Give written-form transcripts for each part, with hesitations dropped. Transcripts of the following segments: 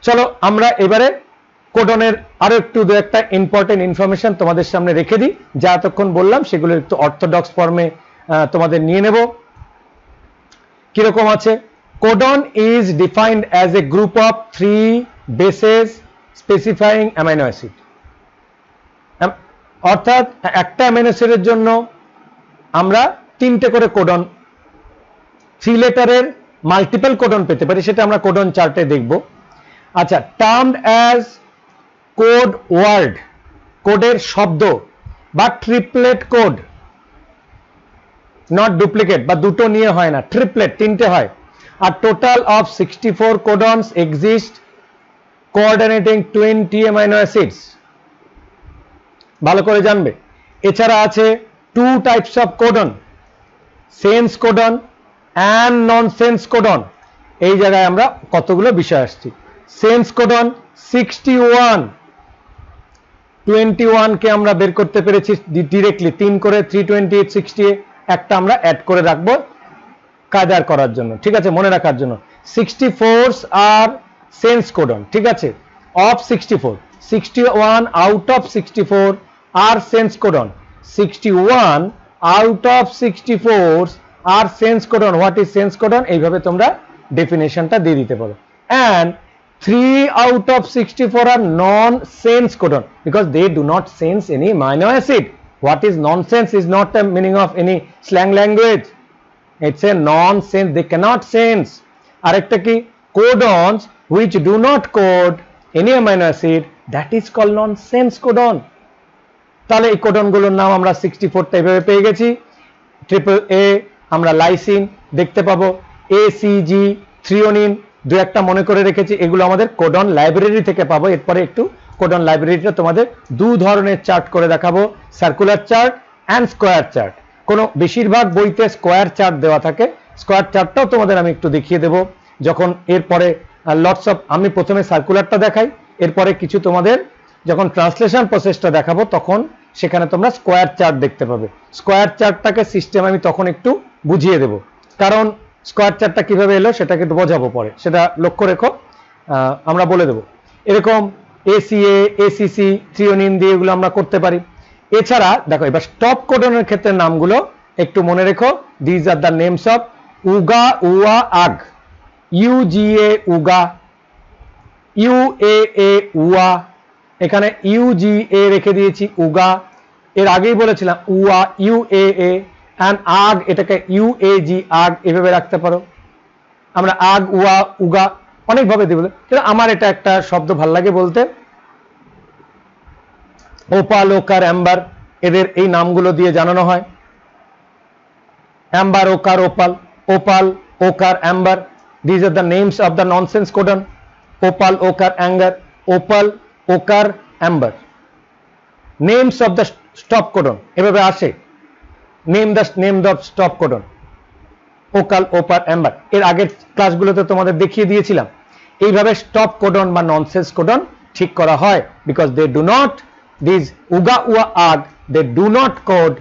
চলো আমরা এবারে কোডনের আরো একটু দু একটা ইম্পর্টেন্ট ইনফরমেশন তোমাদের সামনে রেখে দিই, যা এতক্ষণ বললাম সেগুলো একটু অর্থোডক্স ফর্মে তোমাদের নিয়ে নেব। কিরকম আছে? Codon is defined as a group of 3 bases specifying amino acid. অর্থাৎ একটা অ্যামাইনো অ্যাসিডের জন্য আমরা 3টে করে কোডন, 3 লেটারের মাল্টিপল কোডন পেতে পারি, সেটা আমরা কোডন চার্টে দেখব। আচ্ছা, টার্মড অ্যাজ কোড ওয়ার্ড, কোডের শব্দ বা ট্রিপলেট কোড, নট ডুপ্লিকেট, বা দুটো নিয়ে হয় না, ট্রিপলেট 3টে হয়। আর total of 64 codons exist coordinating 20 amino acids, ভালো করে জানবে। এছাড়া আছে 2 types of codon, sense codon and nonsense codon. এই জায়গায় আমরা কতগুলো বিষয় আসছি। সেন্স কোডন 61, 21 কে আমরা বের করতে পেরেছি ডিরেক্টলি, 3 করে 328, 60 একটা আমরা অ্যাড করে রাখবো কায়দার করার জন্য, ঠিক আছে, মনে রাখার জন্য। 64 আর সেন্স কোডন, ঠিক আছে, অফ 64, 61 আউট অফ 64 আর সেন্স কোডন, 61 আউট অফ 64 আর sense codon. What is sense codon? এইভাবে তোমরা ডেফিনেশনটা দিয়ে দিতে পারো। And 3 out of 64 are non-sense codon because they do not sense any amino acid. What is nonsense is not a meaning of any slang language. It's a nonsense, they cannot sense. আরেকটা কি? Codons which do not code any amino acid, that is called nonsense codon. তাহলে এই কোডনগুলোর নাম আমরা 64টা এইভাবে পেয়ে গেছি। Triple A আমরা লাইসিন দেখতে পাবো, ACG থ্রিওনিন দু একটা মনে করে রেখেছি, এগুলো আমাদের কোডন লাইব্রেরি থেকে পাবো। এরপরে একটু কোডন লাইব্রেরিটা তোমাদের দু ধরনের চার্ট করে দেখাবো, circular chart and square chart. কোনো বেশিরভাগ বইতে স্কোয়ার চার্ট দেওয়া থাকে, স্কোয়ার চার্টটাও তোমাদের আমি একটু দেখিয়ে দেবো যখন এরপরে লটস অফ, আমি প্রথমে সার্কুলারটা দেখাই, এরপরে কিছু তোমাদের যখন ট্রান্সলেশন প্রসেসটা দেখাবো তখন সেখানে তোমরা স্কোয়ার চার্ট দেখতে পাবে। স্কোয়ার চার্টটাকে সিস্টেম আমি তখন একটু বুঝিয়ে দেবো, কারণ স্কোয়ার চার্টটা কিভাবে এলো সেটাকে একটু বোঝাবো পরে, সেটা লক্ষ্য রেখো, আমরা বলে দেবো। এরকম ACA, ACC থ্রিওনিন দিয়ে এগুলো আমরা করতে পারি। এছাড়া দেখো এবার স্টপ কোডনের ক্ষেত্রে নামগুলো একটু মনে রেখো। These are the names of উগা, উয়া, আগ, UGA উগা, UAA উয়া, এখানে UGA রেখে দিয়েছি উগা, এর আগেই বলেছিলাম উয়া, UAA অ্যান্ড আগ, এটাকে UAG আগ, এভাবে রাখতে পারো। আমরা আগ, উয়া, উগা অনেকভাবে দিব, কিন্তু আমার এটা একটা শব্দ ভাল লাগে বলতে, ওপাল, ওকার, অ্যাম্বার, এদের এই নামগুলো দিয়ে জানানো হয়। Amber, ochre, opal, opal, ochre, amber, these are the names of the nonsense codon. Opal, ochre, amber, opal, ochre, amber. Names of the stop codon এভাবে আসে, name the stop codon, ochre, opal, amber. এর আগের ক্লাসগুলোতে তোমাদের দেখিয়ে দিয়েছিলাম এইভাবে stop codon বা ননসেন্স কোডন ঠিক করা হয়, because they do not, this উগা, উয়া, আগ, they do not code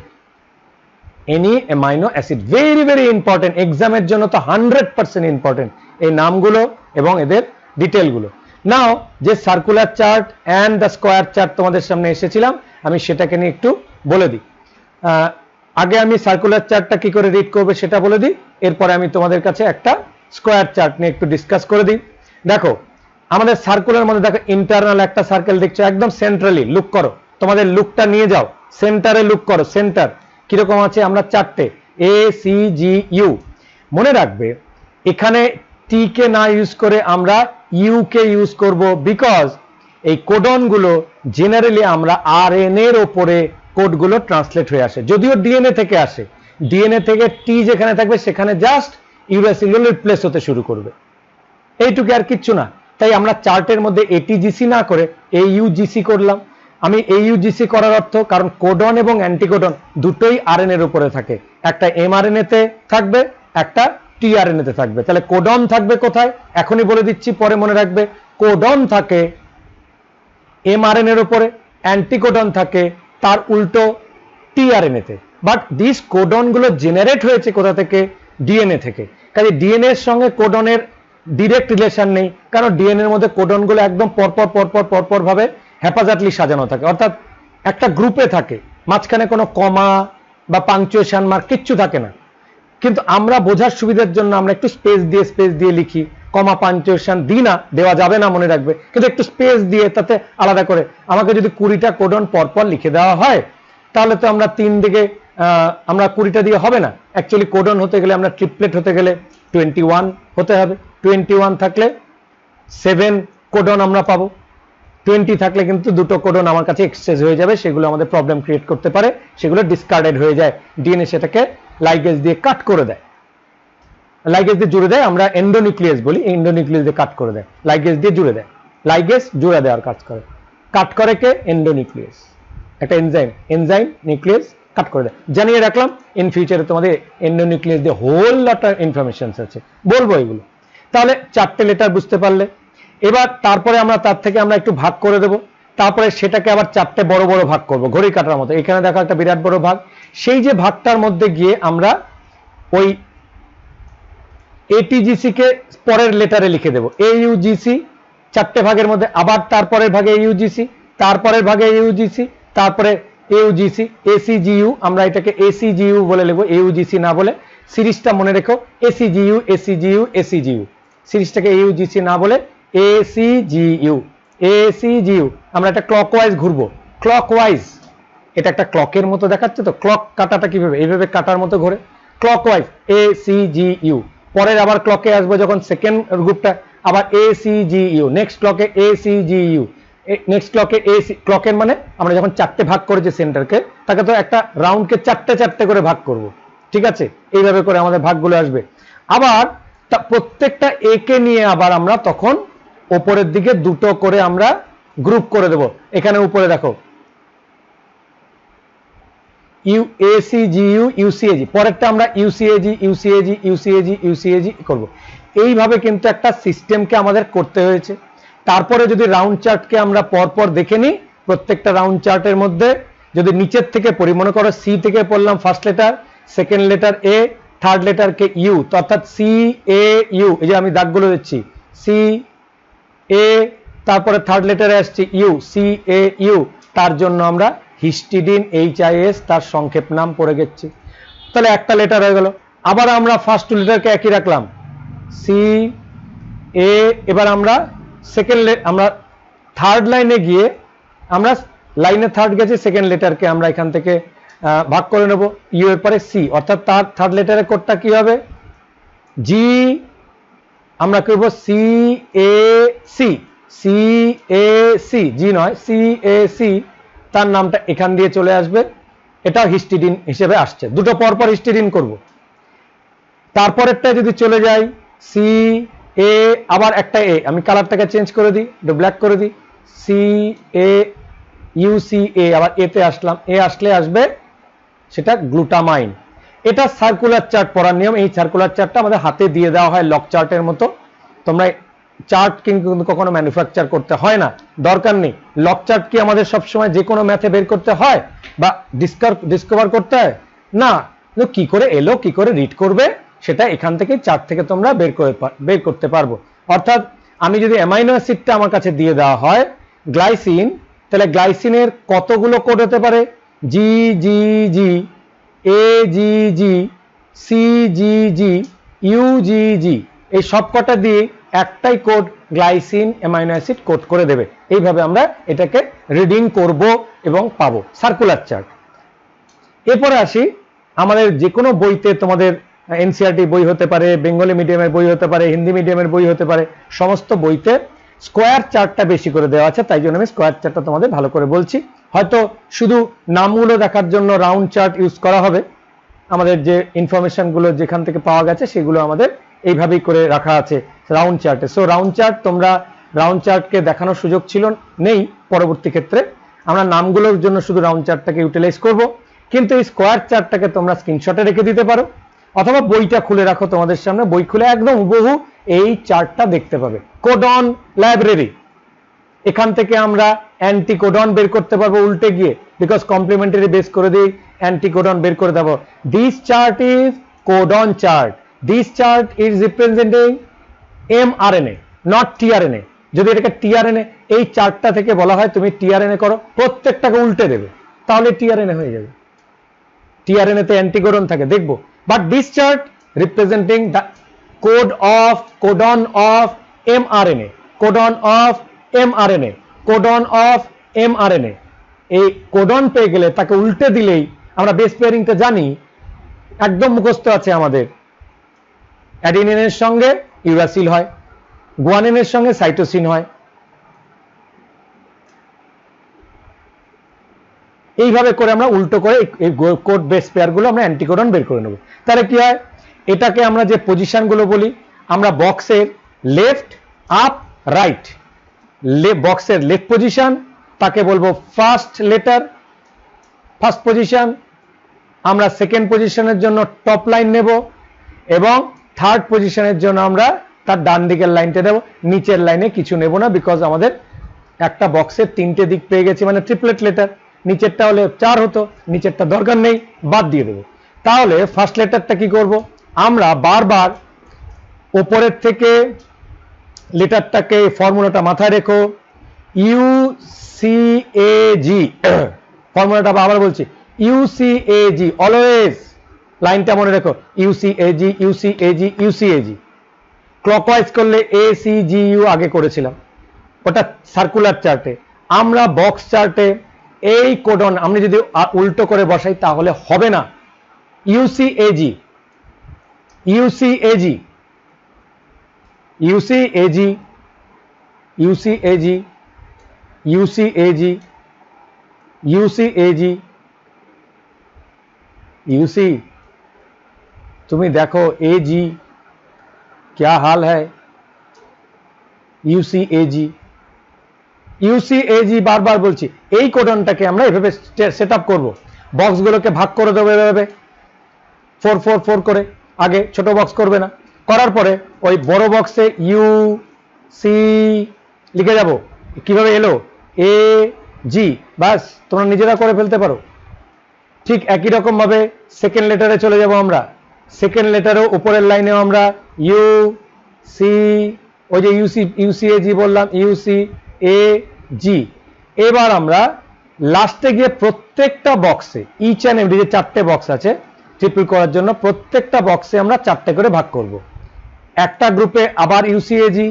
any amino acid. Very very important, এক্সামের জন্য তো 100% ইম্পর্টেন্ট এই নামগুলো এবং এদের ডিটেলগুলো। নাও যে circular chart and the square chart তোমাদের সামনে এসেছিলাম, আমি সেটাকে নিয়ে একটু বলে দিই। আগে আমি সার্কুলার চার্টটা কি করে রিড করবে সেটা বলে দিই, এরপরে আমি তোমাদের কাছে একটা স্কোয়ার চার্ট নিয়ে একটু ডিসকাস করে দিই। দেখো আমাদের সার্কুলার মধ্যে দেখো ইন্টারনাল একটা সার্কেল দেখছো, একদম সেন্ট্রালি লুক করো, তোমাদের লুকটা নিয়ে যাও, সেন্টারে লুক করো। সেন্টার কিরকম আছে? আমরা 4টে ACGU। মনে রাখবে এখানে টি কে না ইউজ করে আমরা ইউ কে ইউজ করব, বিকজ এই কোডনগুলো জেনারেলি আমরা RNA এর ওপরে কোডগুলো ট্রান্সলেট হয়ে আসে, যদিও ডিএনএ থেকে আসে। ডিএনএ থেকে টি যেখানে থাকবে সেখানে জাস্ট ইউরাসিলগুলো রিপ্লেস হতে শুরু করবে, এইটুকু আর কিচ্ছু না। তাই আমরা চার্টের মধ্যে ATGC না করে AUGC করলাম। আমি AUGC করার অর্থ, কারণ কোডন এবং অ্যান্টিকোডন দুটোই RNA এর উপরে থাকে, একটা mRNA তে থাকবে, একটা tRNA তে থাকবে। তাহলে কোডন থাকবে কোথায় এখনই বলে দিচ্ছি, পরে মনে রাখবে। কোডন থাকে mRNA এর উপরে, অ্যান্টিকোডন থাকে তার উল্টো tRNA তে। বাট দিস কোডন গুলো জেনারেট হয়েছে কোথা থেকে? ডিএনএ থেকে। কাজে ডিএনএ এর সঙ্গে কোডনের ডিরেক্ট রিলেশন নেই, কারণ ডিএনএ এর মধ্যে কোডনগুলো একদম পরপর ভাবে হ্যাপাজাটলি সাজানো থাকে, অর্থাৎ একটা গ্রুপে থাকে, মাঝখানে কোনো কমা বা পাংচুয়েশন মার্ক কিচ্ছু থাকে না। কিন্তু আমরা বোঝার সুবিধার জন্য আমরা একটু স্পেস দিয়ে লিখি, কমা পাংচুয়েশন দিই না, দেওয়া যাবে না মনে রাখবে, কিন্তু একটু স্পেস দিয়ে তাতে আলাদা করে। আমাকে যদি 20টা কোডন পরপর লিখে দেওয়া হয় তাহলে তো আমরা 3 দিকে আমরা 20টা দিয়ে হবে না। অ্যাকচুয়ালি কোডন হতে গেলে আমরা ট্রিপলেট হতে গেলে 21 হতে হবে। 21 থাকলে 7 কোডন আমরা পাবো। 20 থাকলে কিন্তু দুটো কোডন আমার কাছে এক্সচেঞ্জ হয়ে যাবে, সেগুলো আমাদের প্রবলেম ক্রিয়েট করতে পারে, সেগুলো ডিসকার্ডেড হয়ে যায়। ডিএনএ সেটাকে লাইগেজ দিয়ে কাট করে দেয়, লাইগেজ দিয়ে জুড়ে দেয়, আমরা এন্ডোনিউক্লিয়াস বলি, এন্ডোনিউক্লিয়াস দিয়ে কাট করে দেয়, লাইগেজ দিয়ে জুড়ে দেয়। লাইগেজ জুড়ে দেওয়ার কাজ করে, কাট করে কে? এন্ডোনিউক্লিয়াস, একটা এনজাইম নিউক্লিয়াস কাট করে দেয়। জানিয়ে রাখলাম, ইন ফিউচারে তোমাদের এন্ডোনিউক্লিয়াস দিয়ে হোল লট অফ ইনফরমেশন আছে, বলবো এগুলো। তাহলে 4টে লেটার বুঝতে পারলে। এবার তারপরে আমরা তার থেকে আমরা একটু ভাগ করে দেব, তারপরে সেটাকে আবার 4টে বড় বড় ভাগ করব, ঘড়ি কাটার মতো। এখানে দেখো একটা বিরাট বড় ভাগ, সেই যে ভাগটার মধ্যে গিয়ে আমরা ওই এটিজিসি কে পরের লেটারে লিখে দেব, এইউজিসি। 4টে ভাগের মধ্যে আবার তারপরের ভাগে এইউজিসি, তারপরের ভাগে এইউজিসি, তারপরে এইউজিসি, এসিজিইউ। আমরা এটাকে এসিজিইউ বলে লিখবো, এইউজিসি না বলে। সিরিজটা মনে রেখো, এসিজিইউ এসিজিইউ এসিজিইউ, সিরিজটাকে এইউজিসি না বলে এসিজিইউ এসিজিইউ। আমরা এটা ক্লকওয়াইজ ঘুরবো, ক্লকওয়াইজ। এটা একটা ক্লকের মতো দেখাচ্ছে তো, ক্লক কাটাটা কিভাবে? এইভাবে কাটার মতো ঘোরে, ক্লকওয়াইজ এসিজিইউ। পরের আবার ক্লকে আসবো যখন সেকেন্ড গ্রুপটা, আবার এসিজিইউ, নেক্সট ক্লকে এসিজিইউ, নেক্সট ক্লকে এসি। ক্লকের মানে আমরা যখন 4টে ভাগ করেছি সেন্টারকে, তাকে তো একটা রাউন্ডকে 4টে করে ভাগ করব, ঠিক আছে? এইভাবে করে আমাদের ভাগগুলো আসবে। আবার প্রত্যেকটা একে নিয়ে আবার আমরা তখন ওপরের দিকে দুটো করে আমরা গ্রুপ করে দেব। এখানে উপরে দেখো ইউএসিজিইউ ইউসিএজি, পরেরটা আমরা ইউসিএজি ইউসিএজি ইউসিএজি ইউসিএজি করব। এইভাবে কিন্তু একটা সিস্টেমকে আমাদের করতে হয়েছে। তারপরে যদি রাউন্ড চার্টকে আমরা পরপর দেখে নিই, প্রত্যেকটা রাউন্ড চার্টের মধ্যে যদি নিচের থেকে পড়ি, মনে করো সি থেকে পড়লাম first letter, second letter A, third letter কে ইউ, তো অর্থাৎ সি এ ইউ, এই যে আমি দাগগুলো দিচ্ছি, সি এ, তারপরে থার্ড লেটারে আসছে ইউ, সি এ ইউ, তার জন্য আমরা হিস্টিডিন এইচআইএস তার সংক্ষেপ নাম পড়ে গেছি। তাহলে একটা লেটার হয়ে গেল। আবার আমরা ফার্স্ট লেটারকে একই রাখলাম, সি এ। এবার আমরা আমরা থার্ড লাইনে গিয়ে আমরা লাইনে থার্ড গেছি, সেকেন্ড লেটারকে আমরা এখান থেকে ভাগ করে নেব, ইউ এর পরে সি, অর্থাৎ তার থার্ড লেটারের কোডটা কি হবে? জি। আমরা করব C A C, C A C, G নয়, সি এ সি, তার নামটা এখান দিয়ে চলে আসবে, এটা হিস্টিডিন হিসেবে আসছে। দুটো পরপর হিস্টিডিন করব। তারপরেরটা যদি চলে যাই, সি এ, আবার একটা এ, আমি কালারটাকে চেঞ্জ করে দিই, ব্ল্যাক করে দিই, সি এ ইউ সি এ, আবার এতে আসলাম, এ আসলে আসবে সেটা গ্লুটামাইন। এটা সার্কুলার চার্ট পড়ার নিয়ম। এই সার্কুলার চার্টটা আমাদের হাতে দিয়ে দেওয়া হয় লক চার্টের মতো। তোমরা চার্ট কিন্তু কখনো ম্যানুফ্যাকচার করতে হয় না, দরকার নেই। লক চার্ট কি আমাদের সবসময় যে কোনো ম্যাথে বের করতে হয় বা ডিসকভার করতে হয় না? কি করে এলো, কি করে রিড করবে, সেটা এখান থেকে চার্ট থেকে তোমরা বের করতে পারবো। অর্থাৎ আমি যদি অ্যামাইনো অ্যাসিডটা আমার কাছে দিয়ে দেওয়া হয় গ্লাইসিন, তাহলে গ্লাইসিনের কতগুলো কোড হতে পারে? জি জি জি, এ জি G, C G G, you জি জি, এই সবকটা দিয়ে একটাই code glycine amino acid code করে দেবে। এইভাবে আমরা এটাকে রিডিং করব এবং পাবো, সার্কুলার চার্ট। এরপরে আসি, আমাদের যে কোনো বইতে, তোমাদের এনসিইআরটি বই হতে পারে, বেঙ্গলি মিডিয়ামের বই হতে পারে, হিন্দি মিডিয়ামের বই হতে পারে, সমস্ত বইতে স্কোয়ার চার্টটা বেশি করে দেওয়া আছে, তাই জন্য আমি স্কোয়ার চার্টটা তোমাদের ভালো করে বলছি। হয়তো শুধু নামগুলো দেখার জন্য রাউন্ড চার্ট ইউজ করা হবে, আমাদের যে ইনফরমেশনগুলো যেখান থেকে পাওয়া গেছে সেগুলো আমাদের এইভাবেই করে রাখা আছে রাউন্ড চার্টে। সো রাউন্ড চার্ট, তোমরা রাউন্ড চার্টকে দেখানোর সুযোগ নেই পরবর্তী ক্ষেত্রে, আমরা নামগুলোর জন্য শুধু রাউন্ড চার্টটাকে ইউটিলাইজ করব। কিন্তু এই স্কোয়ার চার্টটাকে তোমরা স্ক্রিনশটে রেখে দিতে পারো, অথবা বইটা খুলে রাখো তোমাদের সামনে, বই খুলে একদম হুবহু এই চার্টটা দেখতে পাবে। কোডন লাইব্রেরি, এখান থেকে আমরা অ্যান্টিকোডন বের করতে পারবো উল্টে গিয়ে, বিকজ কমপ্লিমেন্টারি বেস করে দিই, অ্যান্টিকোডন বের করে দেবো। This chart is codon chart, this chart is representing mRNA, not tRNA. যদি এটাকে টিআরএনএ, এই চারটা থেকে বলা হয় তুমি টিআরএনএ করো, প্রত্যেকটাকে উল্টে দেবে, তাহলে টিআরএনএ হয়ে যাবে। টিআরএনএ তে অ্যান্টিকোডন থাকে, দেখবো। But this chart representing the codon of mRNA, codon of mRNA, codon of mRNA। এই কোডন পেয়ে গেলে তাকে উল্টে দিলেই আমরা বেস পেয়ারিংটা জানি, একদম মুখস্থ আছে আমাদের। অ্যাডিনিনের সঙ্গে ইউরাসিল হয়, গুয়ানিনের সঙ্গে সাইটোসিন হয়। এইভাবে করে আমরা উল্টো করে এই কোড বেস পেয়ার গুলো আমরা অ্যান্টিকোডন বের করে নেব। তাহলে কি হয়, এটাকে আমরা যে পজিশন গুলো বলি, আমরা বক্সের লেফট আপ রাইট, বক্সের লেফট পজিশন তাকে বলবো ফার্স্ট লেটার, ফার্স্ট পজিশন। আমরা সেকেন্ড পজিশনের জন্য টপ লাইন নেব এবং থার্ড পজিশনের জন্য আমরা তার ডান দিকের লাইনটা নেব, নিচের লাইনে কিছু নেব না, বিকজ আমাদের একটা বক্সের তিনটে দিক পেয়ে গেছি, মানে ট্রিপলেট লেটার। নিচেরটা হলে 4 হতো, নিচেরটা দরকার নেই, বাদ দিয়ে দেবো। তাহলে ফার্স্ট লেটারটা কি করব, আমরা বারবার উপরের থেকে লেটারটাকে, ফর্মুলাটা মাথায় রেখো, ইউসিএজি, ফর্মুলাটা আবার বলছি, ইউসিএজি, অলওয়েজ লাইনটা মনে রেখো, ইউসিএজি ইউসিএজি ইউসিএজি। ক্লকওয়াইজ করলে এসিজিইউ আগে করেছিলাম, ওটা সার্কুলার চার্টে। আমরা বক্স চার্টে এই কোডন আমরা যদি উল্টো করে বসাই তাহলে হবে না। ইউসিএজি ইউসিএজি ইউসিএজি ইউসিএজি ইউসিএজি ইউসিএজি यूसी, তুমি দেখো एजी क्या हाल है, यूसीएजी यूसीएजी बार बार বলছি। এই কোডনটাকে আমরা এভাবে সেটআপ করব, বক্সগুলোকে ভাগ করে দেব এভাবে 4 4 4 করে, আগে ছোট বক্স করবে না, করার পরে ওই বড় বক্সে ইউ সি লিখে যাব। কিভাবে এলো, এ জি, বাস তোমরা নিজেরা করে ফেলতে পারো। ঠিক একই রকম ভাবে সেকেন্ড লেটারে চলে যাব আমরা, সেকেন্ড লেটারও উপরের লাইনেও আমরা ইউ সি, ওই যে ইউসিএজি বললাম, ইউসি এ জি। এবার আমরা লাস্টে গিয়ে প্রত্যেকটা বক্সে, ইচ অ্যান্ড এভরি, যে 4টে বক্স আছে ট্রিপল করার জন্য, প্রত্যেকটা বক্সে আমরা 4টে করে ভাগ করব। একটা গ্রুপে আবার ইউসিএজি,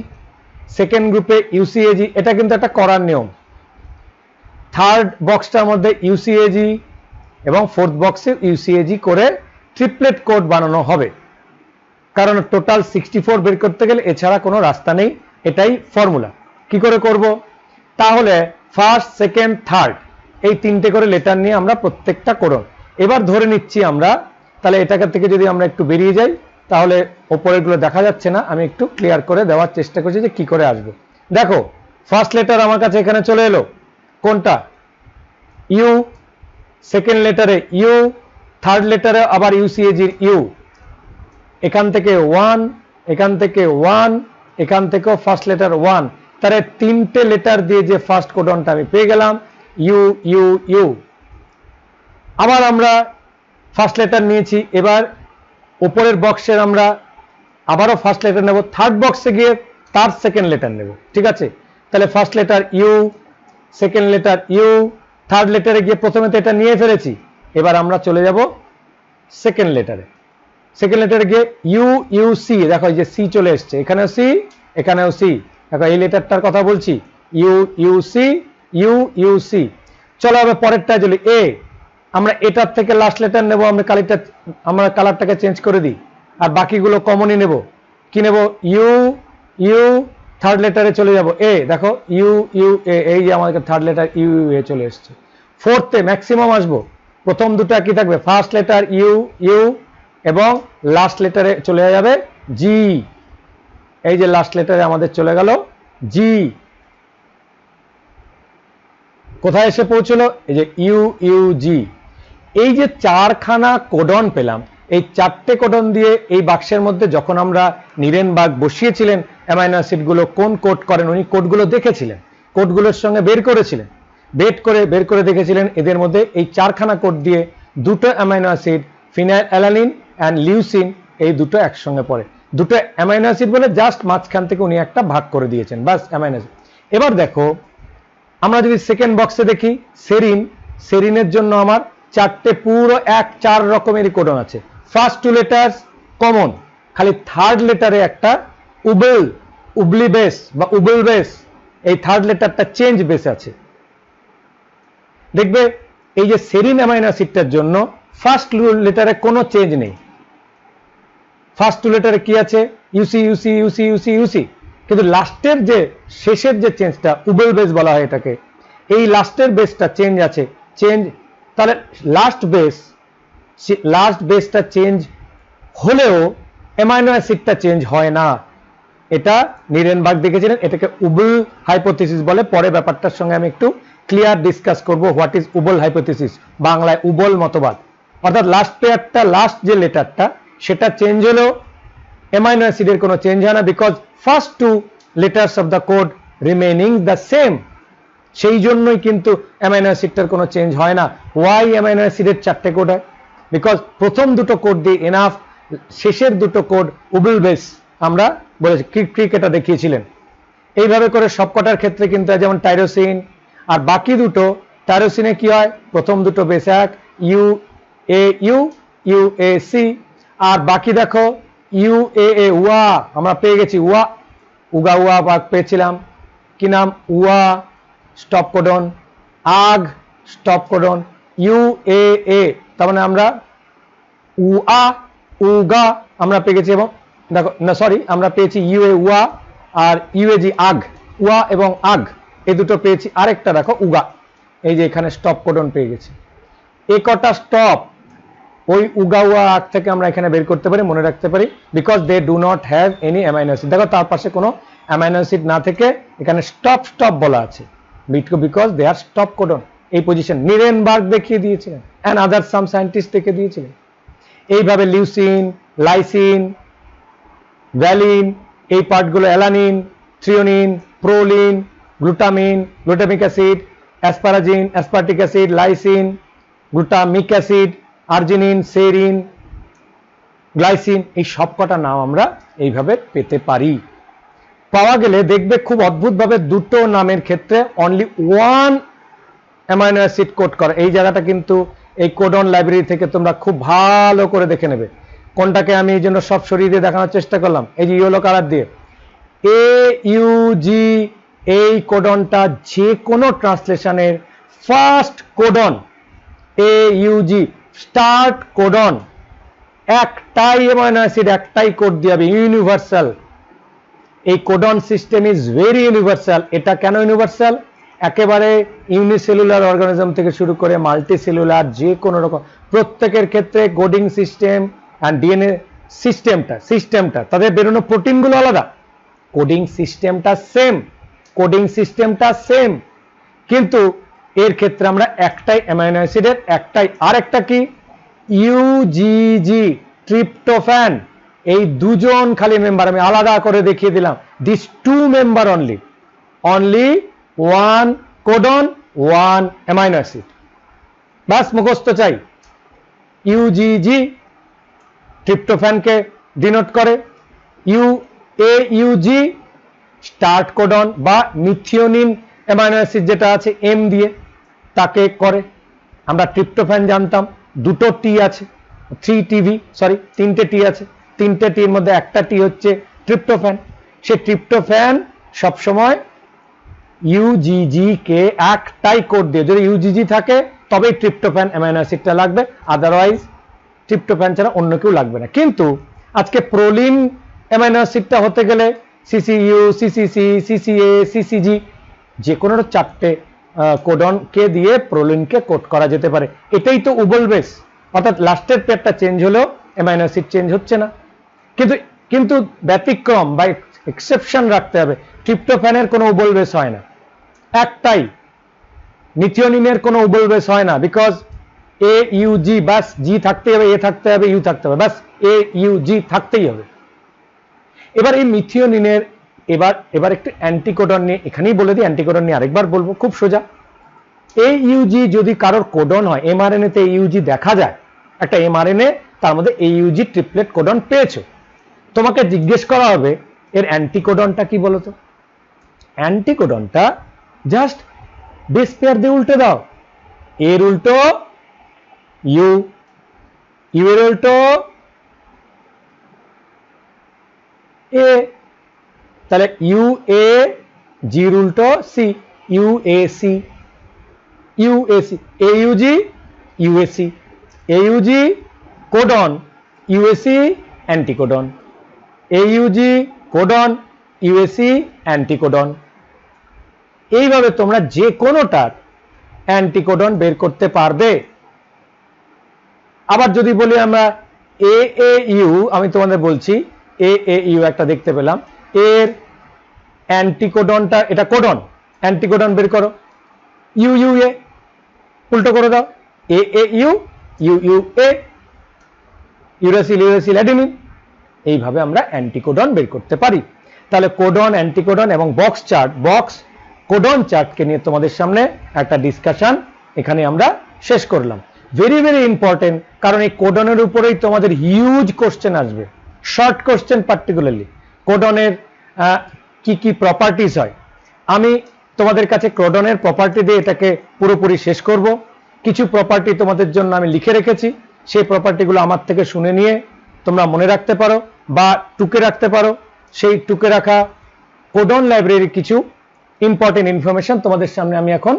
সেকেন্ড গ্রুপে ইউসিএজি, এটা কিন্তু একটা করার নিয়ম। থার্ড বক্সটার মধ্যে ইউসিএজি এবং ফোর্থ বক্সে ইউসিএজি করে ট্রিপলেট কোড বানানো হবে, কারণ টোটাল 64 বের করতে গেলে এছাড়া কোনো রাস্তা নেই, এটাই ফর্মুলা। কি করে করব, তাহলে ফার্স্ট সেকেন্ড থার্ড এই 3টে করে লেটার নিয়ে আমরা প্রত্যেকটা কোডন। এবার ধরে নিচ্ছি আমরা, তাহলে এটাকে থেকে যদি আমরা একটু বেরিয়ে যাই তাহলে ওপরের গুলো দেখা যাচ্ছে না, আমি একটু ক্লিয়ার করে দেওয়ার চেষ্টা করছি যে কি করে আসবে। দেখো ফার্স্ট লেটার আমার কাছে এখানে চলে এলো, কোনটা, ইউ, সেকেন্ড লেটারে ইউ, থার্ড লেটারে আবার ইউসিএজির ইউ, এখান থেকে 1, এখান থেকে 1, এখান থেকেও ফার্স্ট লেটার 1, তাহলে 3টে লেটার দিয়ে যে ফার্স্ট কোডনটা আমি পেয়ে গেলাম, ইউ ইউ ইউ। আবার আমরা ফার্স্ট লেটার নিয়েছি, এবার উপরের বক্সের আমরা আবারও ফার্স্ট লেটার নেব, থার্ড বক্সে গিয়ে তার সেকেন্ড লেটার নেব, ঠিক আছে। তাহলে first letter U, second letter U, third লেটারে গিয়ে প্রথমে তো এটা নিয়ে ফেলেছি, এবার আমরা চলে যাব সেকেন্ড লেটারে। সেকেন্ড লেটারে গিয়ে ইউ ইউ সি, দেখো এই যে সি চলে এসছে, এখানেও সি এখানেও সি, দেখো এই লেটারটার কথা বলছি, U U C U U C. চলো হবে পরেরটা চলি, এ, আমরা এটার থেকে লাস্ট লেটার নেব, আমরা কালারটাকে চেঞ্জ করে দিই, আর বাকিগুলো কমনই নেব। কি নেব, ইউ ইউ, থার্ড লেটারে চলে যাব এ, দেখো ইউ ইউ এ, এই যে আমাদের থার্ড লেটার ইউ ইউ এ চলে এসছে। ফোর্থে ম্যাক্সিমাম আসবো, প্রথম দুটো কি থাকবে, ফার্স্ট লেটার ইউ ইউ এবং লাস্ট লেটারে চলে যাবে জি, এই যে লাস্ট লেটারে আমাদের চলে গেল জি। কোথায় এসে পৌঁছলো, এই যে ইউ ইউ জি। এই যে 4খানা কোডন পেলাম, এই 4টে কোডন দিয়ে এই বাক্সের মধ্যে যখন আমরা নিরেনবার্গ বসিয়েছিলেন অ্যামাইনো অ্যাসিডগুলো কোন কোড করেন, উনি কোডগুলো দেখেছিলেন, কোডগুলোর সঙ্গে বের করেছিলেন, বের করে দেখেছিলেন এদের মধ্যে এই 4খানা কোড দিয়ে 2টো amino acid phenylalanine and leucine, এই দুটো একসঙ্গে পড়ে। দুটো অ্যামাইনো অ্যাসিড বলে জাস্ট মাঝখান থেকে উনি একটা ভাগ করে দিয়েছেন, বাস অ্যামাইনো অ্যাসিড। এবার দেখো আমরা যদি সেকেন্ড বক্সে দেখি সেরিন, সেরিনের জন্য আমার চারটে পুরো 4 রকমেরই কোডন আছে। ফার্স্ট 2 লেটার্স কমন, খালি থার্ড লেটারে একটা উবলি বেস বা উবল বেস, এই থার্ড লেটারটা চেঞ্জ বেস আছে। দেখবে এই যে সেরিন অ্যামাইনো অ্যাসিডটার জন্য ফার্স্ট লেটারে কোনো চেঞ্জ নেই। ফার্স্ট 2 লেটারে কি আছে? ইউসি ইউসি ইউসি ইউসি ইউসি, কিন্তু লাস্টের যে শেষের যে চেঞ্জটা উবল বেস বলা হয় এটাকে, এই লাস্টের বেসটা চেঞ্জ আছে। চেঞ্জ তাহলে লাস্ট বেসটা চেঞ্জ হলেও অ্যামাইনো অ্যাসিডটা চেঞ্জ হয় না। এটা নিরেনবার্গ দেখেছিলেন, এটাকে উবল হাইপোথিসিস বলে। পরে ব্যাপারটার সঙ্গে আমি একটু ক্লিয়ার ডিসকাস করব হোয়াট ইজ উবল হাইপোথিসিস, বাংলায় উবল মতবাদ। অর্থাৎ লাস্ট পেয়ারটা, লাস্ট যে লেটারটা সেটা চেঞ্জ হলেও অ্যামাইনো অ্যাসিডের কোনো চেঞ্জ হয় না, because first 2 letters of the code remaining the same. সেই জন্যই কিন্তু অ্যামাইনো অ্যাসিডটার কোনো চেঞ্জ হয় না। ওয়াই অ্যামাইনো অ্যাসিডের 4টে কোড হয়? বিকজ প্রথম দুটো কোড দিয়ে এনাফ, শেষের দুটো কোড উবল বেস আমরা বলেছি, ক্রিকেটা দেখিয়েছিলেন। এইভাবে করে সবকটার ক্ষেত্রে কিন্তু যেমন টাইরোসিন আর বাকি দুটো, টাইরোসিনে কি হয়? প্রথম দুটো বেস এক, U A U, U A C, আর বাকি দেখো ইউ এ এ, উয়া আমরা পেয়ে গেছি, উয়া উগা উয়া বাগ পেয়েছিলাম, কি নাম? উয়া স্টপ কোডন, আগ স্টপ কোডন, ইউ এ এ, তার মানে আমরা উয়া উগা আমরা পেয়ে গেছি। এবং দেখো না সরি, আমরা পেয়েছি ইউ এ উয়া আর ইউএজি আগ, উয়া এবং আগ এই দুটো পেয়েছি। আরেকটা দেখো উগা, এই যে এখানে স্টপ কোডন পেয়ে গেছি। এই কটা স্টপ ওই উগা উয়া আগ থেকে আমরা এখানে বের করতে পারি, মনে রাখতে পারি, because they do not have any amino acid. দেখো তার পাশে কোনো অ্যামাইনো অ্যাসিড না থেকে এখানে স্টপ স্টপ বলা আছে, because they are stop codon. এই পজিশন নিরেনবার্গ দেখিয়ে দিয়েছিলেন, অ্যান্ড আদার সাম সায়েন্টিস্ট দেখে দিয়েছিলেন। এইভাবে লিউসিন, লাইসিন, ভ্যালিন, এই পার্টগুলো alanine, threonine, proline, glutamine, glutamic acid, asparagine, aspartic acid, lysine, glutamic acid, arginine, serine, glycine, এই সবকটা নাম আমরা এইভাবে পেতে পারি। পাওয়া গেলে দেখবে খুব অদ্ভুতভাবে দুটো নামের ক্ষেত্রে only one amino acid code করে। এই জায়গাটা কিন্তু এই কোডন লাইব্রেরি থেকে তোমরা খুব ভালো করে দেখে নেবে। কোনটাকে আমি এই জন্য সব সরিয়ে দিয়ে দেখানোর চেষ্টা করলাম, এই যে ইয়েলো কালার দিয়ে এ ইউ জি, এই কোডনটা যে কোনো ট্রান্সলেশনের first codon, A U G start codon, একটাই অ্যামাইনো অ্যাসিড, একটাই কোড দিয়ে হবে, ইউনিভার্সাল। এই codon system is very universal. এটা কেন ইউনিভার্সাল? একেবারে ইউনিসেলুলার অর্গানিজম থেকে শুরু করে মাল্টিসেলুলার যে কোনো রকম প্রত্যেকের ক্ষেত্রে কোডিং সিস্টেম আর ডিএনএ সিস্টেমটা তাদের বেরোনো প্রোটিনগুলো আলাদা, কোডিং সিস্টেমটা সেম, কিন্তু এর ক্ষেত্রে আমরা একটাই অ্যামাইনো অ্যাসিডের একটাই, আর একটা কি? UGG, tryptophan. এই দুজন খালি মেম্বার আমি আলাদা করে দেখিয়ে দিলাম। This 2 member only one codon, one amino acid, বাস মুখস্থ চাই। ইউজিজি ট্রিপ্টোফ্যানকে ডিনোট করে, ইউজি স্টার্ট কোডন বা মিথিওনিন অ্যামাইনো অ্যাসিড যেটা আছে এম দিয়ে তাকে করে। আমরা ট্রিপ্টোফ্যান জানতাম, দুটো টি আছে, 3 টি আছে, 3টে টির মধ্যে একটা টি হচ্ছে ট্রিপ্টোফ্যান। সে ট্রিপ্টোফ্যান সবসময় ইউজিজি কে একটাই কোড দিয়ে, যদি ইউজিজি থাকে তবেই ট্রিপ্টোফ্যান অ্যামাইনো অ্যাসিডটা লাগবে, আদারওয়াইজ ট্রিপ্টোফ্যান ছাড়া অন্য কেউ লাগবে না। কিন্তু আজকে প্রোলিন অ্যামাইনো অ্যাসিডটা হতে গেলে সিসিইউ, সিসিসি, সিসিএ, সিসিজি যে কোনো 4টে কোডনকে দিয়ে প্রোলিনকে কোড করা যেতে পারে। এটাই তো উবল বেস, অর্থাৎ লাস্টের পেয়ারটা চেঞ্জ হলেও অ্যামাইনো অ্যাসিড চেঞ্জ হচ্ছে না। কিন্তু ব্যতিক্রম বা এক্সেপশন রাখতে হবে, ট্রিপ্টোফ্যানের কোনো উবল বেস হয় না, একটাই। মিথিওনিনের কোনো উবল বেস হয় না, বিকজ এ ইউ জি, বাস জি থাকতেই হবে, এ থাকতে হবে, ইউ থাকতে হবে, বাস এ ইউ জি থাকতেই হবে। এবার এই মিথিওনিনের এবার একটু অ্যান্টিকোডন নিয়ে এখানেই বলে দিই, অ্যান্টিকোডন নিয়ে আরেকবার বলবো, খুব সোজা। এই ইউজি যদি কারোর কোডন হয়, এমআরএনএ তে ইউজি দেখা যায়, একটা এমআরএনএ তার মধ্যে এই ইউজি ট্রিপলেট কোডন পেয়েছো, তোমাকে জিজ্ঞেস করা হবে এর অ্যান্টিকোডনটা কি বলো তো। অ্যান্টিকোডনটা জাস্ট বেস পেয়ার দিয়ে উল্টে দাও। এর উল্টো ইউ, ইউ এর উল্টো এ, তাহলে ইউ এ, জির উল্টো C, U A C, U A C, A U G, U A C, A U G codon, U A C anticodon, A U G codon, U A C anticodon. এইভাবে তোমরা যে কোনোটার anticodon বের করতে পারবে। আবার যদি বলি আমরা এ এ ইউ, আমি তোমাদের বলছি এ এ ইউ একটা দেখতে পেলাম, এর অ্যান্টিকোডনটা, এটা কোডন, অ্যান্টিকোডন বের করো, ইউ ইউ এ, উল্টো করে দাও, A A U, U U A, uracil uracil adenine. এইভাবে আমরা অ্যান্টিকোডন বের করতে পারি। তাহলে কোডন, অ্যান্টিকোডন এবং বক্স চার্ট, বক্স কোডন চার্টকে নিয়ে তোমাদের সামনে একটা ডিসকাশন এখানে আমরা শেষ করলাম। ভেরি ভেরি ইম্পর্টেন্ট, কারণ এই কোডনের উপরেই তোমাদের হিউজ কোশ্চেন আসবে, শর্ট কোশ্চেন পার্টিকুলারলি। কোডনের কি কি প্রপার্টিজ হয়, আমি তোমাদের কাছে কোডনের প্রপার্টি দিয়ে এটাকে পুরোপুরি শেষ করব। কিছু প্রপার্টি তোমাদের জন্য আমি লিখে রেখেছি, সেই প্রপার্টিগুলো আমার থেকে শুনে নিয়ে তোমরা মনে রাখতে পারো বা টুকে রাখতে পারো। সেই টুকে রাখা কোডন লাইব্রেরির কিছু ইম্পর্টেন্ট ইনফরমেশন তোমাদের সামনে আমি এখন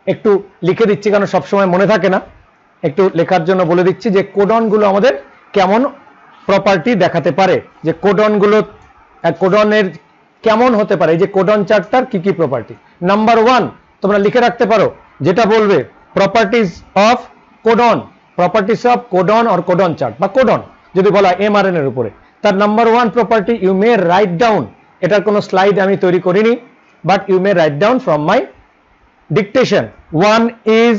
একটু লিখে দিচ্ছি, কারণ সবসময় মনে থাকে না, একটু লেখার জন্য বলে দিচ্ছি যে কোডনগুলো আমাদের কেমন প্রপার্টি দেখাতে পারে, যে কোডনগুলো, কোডনের কেমন হতে পারে, এই যে কোডন চার্টটার কি কি প্রপার্টি। নাম্বার 1 তোমরা লিখে রাখতে পারো, যেটা বলবে properties of codon, properties of codon or codon chart বা কোডন যদি বলা এমআরএন এর উপরে, তার number 1 property you may write down. এটার কোনো স্লাইড আমি তৈরি করিনি, but you may write down from my dictation. 1 is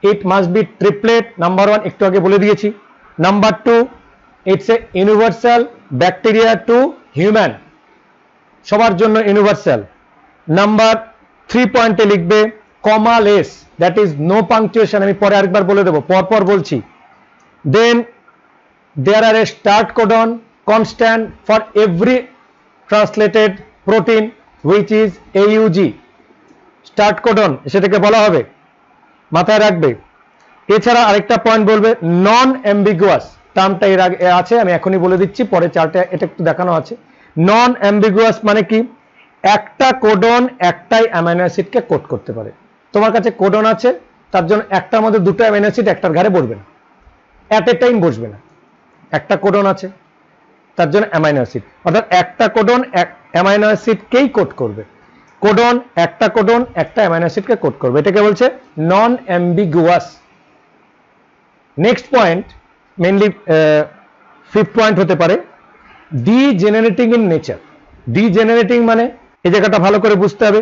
it must be triplet, number 1 একটু আগে বলে দিয়েছি। Number 2 it's a universal bacteria to human, সবার জন্য ইউনিভার্সাল। নাম্বার 3 পয়েন্টে লিখবে কমা less, that is no punctuation, আমি পরে আরেকবার বলে দেবো, পরপর বলছি। দেন there are a start codon constant for every translated protein which is AUG, start codon সেটাকে বলা হবে, মাথায় রাখবে। এছাড়া আরেকটা পয়েন্ট বলবে নন অ্যাম্বিগুয়াস, টার্মটা এর আগে আছে, আমি এখনই বলে দিচ্ছি, পরে চার্টে এটা একটু দেখানো আছে। নন অ্যাম্বিগুয়াস মানে কি, একটা কোডন একটাই অ্যামাইনো অ্যাসিডকে কোড করতে পারে। তোমার কাছে কোডন আছে, তার জন্য একটার মধ্যে দুটো অ্যামাইনো অ্যাসিড একটার ঘাড়ে বসবে না, অ্যাট এ টাইম বসবে না। একটা কোডন আছে, তার জন্য অ্যামাইনো অ্যাসিড, অর্থাৎ একটা কোডন অ্যামাইনো অ্যাসিডকেই কোড করবে। কোডন একটা কোডন একটা অ্যামাইনো অ্যাসিডকে কোড করবে, এটাকে বলছে non ambiguous. Next point, mainly 5th point হতে পারে ডিজেনারেটিং ইন নেচার। ডিজেনারেটিং মানে এই জায়গাটা ভালো করে বুঝতে হবে।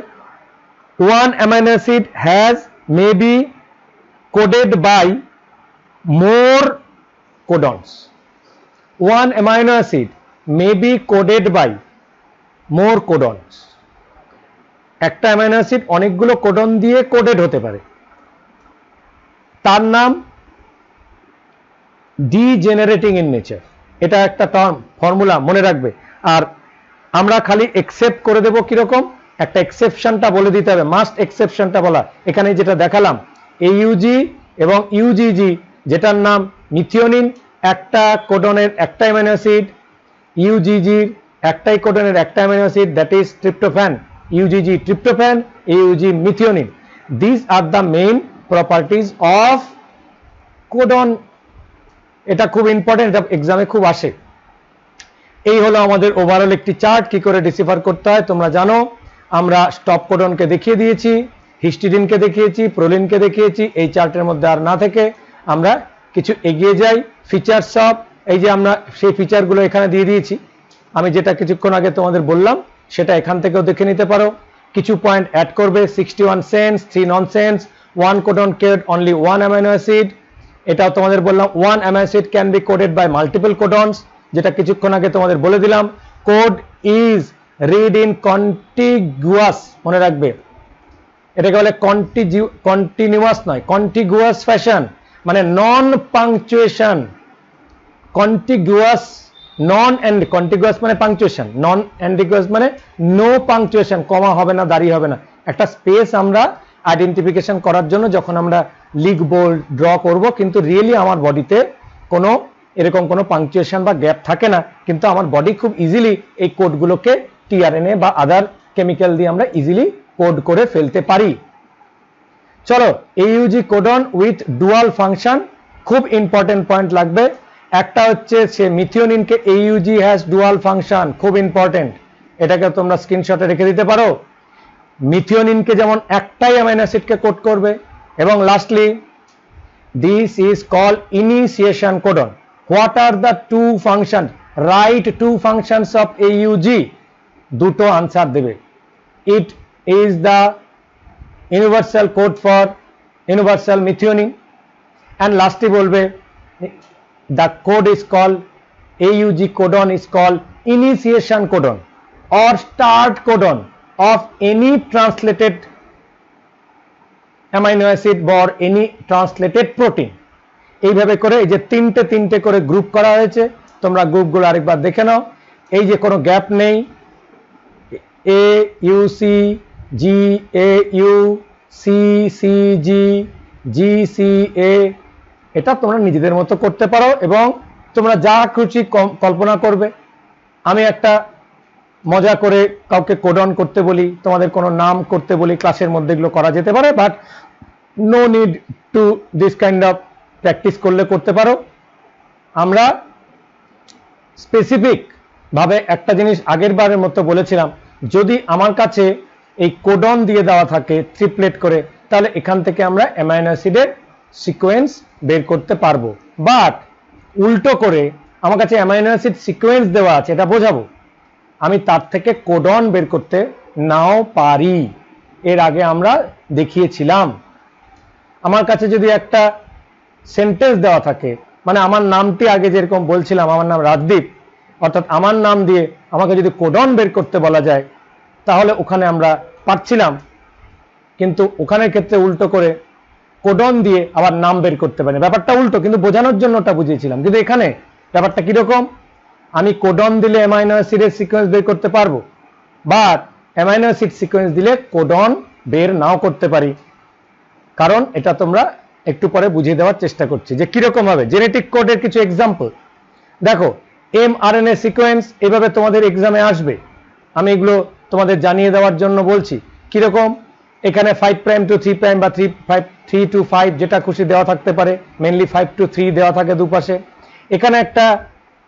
One amino acid has may be coded by more codons. One amino acid may be coded by more codons. একটা অ্যামাইনো অ্যাসিড অনেকগুলো কোডন দিয়ে কোডেড হতে পারে, তার নাম ডিজেনারেটিং ইন নেচার। এটা একটা টার্ম, ফর্মুলা মনে রাখবে। আর আমরা খালি এক্সেপ্ট করে দেব কিরকম, একটা এক্সেপশনটা বলে দিতে হবে, মাস্ট এক্সেপশনটা বলা। এখানে যেটা দেখালাম এইউজি এবং ইউজিজি, যেটার নাম মিথিওনিন, একটা কোডনের একটা অ্যামাইনো অ্যাসিড, ইউজিজির একটাই কোডনের একটা amino acid, that is tryptophan, UGG tryptophan, UG methionine. This are the main properties of codon. এটা খুব ইম্পর্টেন্ট, এটা এক্সামে খুব আসে। এই হলো আমাদের ওভারঅল একটি চার্ট, কি করে ডিসিফার করতে হয় তোমরা জানো। আমরা স্টপ কোডনকে দেখিয়ে দিয়েছি, হিস্টিডিনকে দেখিয়েছি, প্রোলিনকে দেখিয়েছি। এই চার্টের মধ্যে আর না থেকে আমরা কিছু এগিয়ে যাই। ফিচার্স অফ, এই যে আমরা সেই ফিচারগুলো এখানে দিয়ে দিয়েছি, আমি যেটা কিছুক্ষণ আগে তোমাদের বললাম সেটা এখান থেকেও দেখে নিতে পারো। কিছু পয়েন্ট অ্যাড করবে, 61 sense, 3 nonsense, 1 codon code only 1 amino acid. এটাও তোমাদের বললাম 1 amino acid can be coded by multiple codons, যেটা কিছুক্ষণ আগে তোমাদের বলে দিলাম। Code is read in contiguous, মনে রাখবে, এটাকে বলে কন্টিনিউয়াস নয়, কন্টিগুয়াস ফ্যাশন, মানে non punctuation, contiguous non and contiguous মানে পাংচুয়েশন, নন অ্যান্ডিগুয়াস মানে নো পাংচুয়েশন, কমা হবে না, দাঁড়িয়ে হবে না, একটা স্পেস আমরা আইডেন্টিফিকেশন করার জন্য যখন আমরা লিখবো, ড্র করব, কিন্তু রিয়েলি আমার বডিতে কোনো এরকম কোনো পাংচুয়েশন বা গ্যাপ থাকে না, কিন্তু আমার বডি খুব ইজিলি এই কোডগুলোকে টিআরএনএ বা আদার কেমিক্যাল দিয়ে আমরা ইজিলি কোড করে ফেলতে পারি। চলো, এইউজি কোডন উইথ ডুয়াল ফাংশন, খুব ইম্পর্টেন্ট পয়েন্ট লাগবে। একটা হচ্ছে সে মিথিওনিনকে এইউজি হ্যাজ ডুয়াল ফাংশন, খুব ইম্পর্টেন্ট, এটাকে তোমরা স্ক্রিনশটে রেখে দিতে পারো। মিথিওনিনকে যেমন একটাই অ্যামাইনো অ্যাসিডকে কোড করবে। এবং lastly this is called initiation codon. What are the two function? Write two functions of AUG, দুটো আনসার দেবে। It is the universal code for universal methionine. And lastly বলবে the code is called AUG codon is called initiation codon or start codon of any translated amino acid or any translated protein। এইভাবে করে এই যে তিনটে তিনটে করে group করা হয়েছে, তোমরা গ্রুপগুলো আরেকবার দেখে নাও। এই যে কোনো গ্যাপ নেই, A U C G, A U C C G, G C A, এটা তোমরা নিজেদের মতো করতে পারো এবং তোমরা যা খুশি কল্পনা করবে। আমি একটা মজা করে কাউকে কোডন করতে বলি, তোমাদের কোনো নাম করতে বলি, ক্লাসের মধ্যে এগুলো করা যেতে পারে, but no need to this kind of practice করলে করতে পারো। আমরা স্পেসিফিক ভাবে একটা জিনিস আগের বারের মতো বলেছিলাম, যদি আমার কাছে এই কোডন দিয়ে দেওয়া থাকে ট্রিপলেট করে, তাহলে এখান থেকে আমরা অ্যামাইনো অ্যাসিডের সিকোয়েন্স বের করতে পারবো। বাট উল্টো করে আমার কাছে অ্যামাইনো অ্যাসিড সিকোয়েন্স দেওয়া আছে, এটা বোঝাবো, আমি তার থেকে কোডন বের করতে নাও পারি। এর আগে আমরা দেখিয়েছিলাম। আমার কাছে যদি একটা সেন্টেন্স দেওয়া থাকে, মানে আমার নামটি আগে যেরকম বলছিলাম, আমার নাম রাজদীপ, অর্থাৎ আমার নাম দিয়ে আমাকে যদি কোডন বের করতে বলা যায়, তাহলে ওখানে আমরা পারছিলাম, কিন্তু ওখানের ক্ষেত্রে উল্টো করে কোডন দিয়ে আবার নাম বের করতে পারি। ব্যাপারটা উল্টো, কিন্তু বোঝানোর জন্য ওটা বুঝিয়েছিলাম। কিন্তু এখানে ব্যাপারটা কিরকম, আমি কোডন দিলে অ্যামাইনো অ্যাসিডের সিকোয়েন্স বের করতে পারবো, বাট অ্যামাইনো অ্যাসিড সিকোয়েন্স দিলে কোডন বের নাও করতে পারি। কারণ এটা তোমরা একটু পরে বুঝিয়ে দেওয়ার চেষ্টা করছি যে কিরকম হবে। জেনেটিক কোডের কিছু এক্সাম্পল দেখো, mRNA সিকোয়েন্স এভাবে তোমাদের এক্সামে আসবে, আমি এগুলো তোমাদের জানিয়ে দেওয়ার জন্য বলছি। কিরকম, এখানে 5 প্রাইম টু 3 প্রাইম বা 3 টু 5 যেটা খুশি দেওয়া থাকতে পারে, মেনলি 5 টু 3 দেওয়া থাকে দুপাশে। এখানে একটা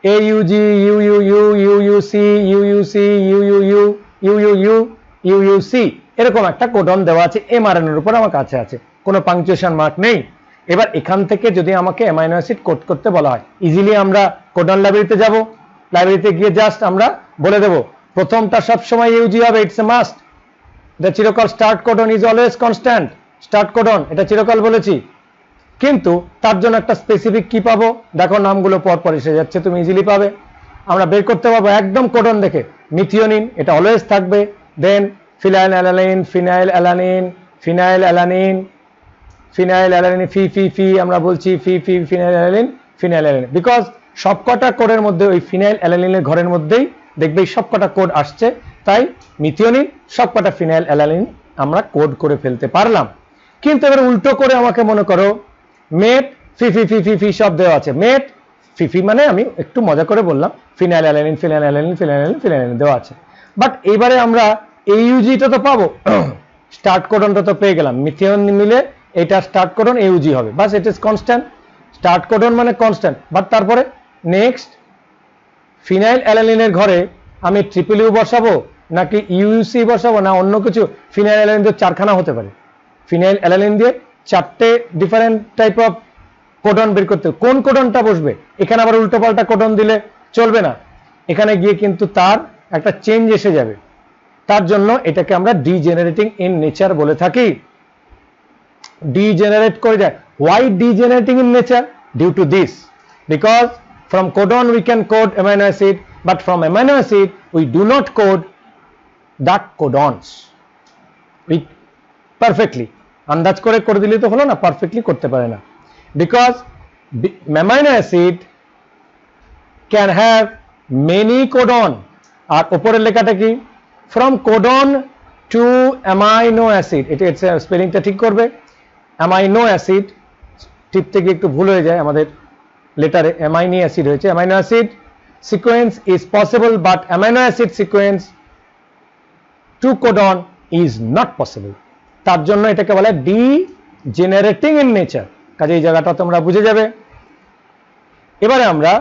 AUG, UUU, UUC, UUC, UUU, UUU, UUC এরকম একটা কোডন দেওয়া আছে mRNA এর উপর, আমার কাছে আছে, কোনো পাংচুয়েশন মার্ক নেই। এবার এখান থেকে যদি আমাকে অ্যামাইনো অ্যাসিড কোড করতে বলা হয়, ইজিলি আমরা কোডন লাইব্রেরিতে যাব, লাইব্রেরিতে গিয়ে জাস্ট আমরা বলে দেব প্রথমটা সবসময় ইউজি হবে, ইটস এ মাস্ট। দ্য চিরকাল start codon is always constant, start codon এটা চিরকাল বলেছি, কিন্তু তার জন্য একটা স্পেসিফিক কি পাবো, দেখো নামগুলো পরপর এসে যাচ্ছে, তুমি ইজিলি পাবে। আমরা বের করতে পারবো একদম কোডন দেখে, মিথিওনিন এটা অলওয়েজ থাকবে, then phenyl alanine, phenyl alanine, phenyl alanine, phenyl alanine, ফি ফি ফি আমরা বলছি, ফি ফি phenyl alanine, phenyl alanine, because সবকটা কোডের মধ্যে ওই ফিনাইল অ্যালানিনের ঘরের মধ্যেই দেখবে সবকটা কোড আসছে, তাই মিথিওনিন সবকটা ফিনাইল অ্যালানিন আমরা কোড করে ফেলতে পারলাম। কিন্তু এবার উল্টো করে আমাকে মনে করো মেট ফি ফি ফি ফি ফি সব দেওয়া আছে, মেট ফি ফি মানে আমি একটু মজা করে বললাম, phenyl alanine, phenyl alanine, phenyl alanine, phenyl alanine দেওয়া আছে। বাট এবারে আমরা এইউজিটা তো পাবো, স্টার্ট কোডনটা তো পেয়ে গেলাম, মিথিওনিন মিলে এটা স্টার্ট কোডন AUG হবে, বাস it is constant, start codon মানে কনস্ট্যান্ট। বাট তারপরে নেক্সট ফিনাইল অ্যালানিনের ঘরে আমি ট্রিপল ইউ বসাবো নাকি ইউসি বসাবো না অন্য কিছু, ফিনাইল অ্যালানিন দিয়ে 4খানা হতে পারে, ফিনাইল অ্যালানিন দিয়ে 4টে ডিফারেন্ট টাইপ অফ কোডন বের করতে, কোন কোডনটা বসবে, এখানে আবার উল্টো পাল্টা কোডন দিলে চলবে না, এখানে গিয়ে কিন্তু তার একটা চেঞ্জ এসে যাবে। তার জন্য এটাকে আমরা ডিজেনারেটিং ইন নেচার বলে থাকি, ডিজেনারেট করে যায়। Why degenerating in nature? Due to this, because from codon we can code amino acid, but from amino acid we do not code the codons. We perfectly আন্দাজ করে দিলে তো হলো না, পারফেক্টলি করতে পারে না, because amino acid can have many codon, আর উপরের লেখাটা কি from codon to amino acid, এটা স্পেলিংটা ঠিক করবে। অ্যামাইনো অ্যাসিড টিপতে গিয়ে একটু ভুল হয়ে যায়, আমাদের লেটারে অ্যামাইনো অ্যাসিড হয়েছে। Amino acid sequence is possible but amino acid sequence to codon is not possible. তার জন্য এটাকে বলে ডিজেনারেটিং ইন নেচার। কাজে এই জায়গাটা তোমরা বুঝে যাবে। এবারে আমরা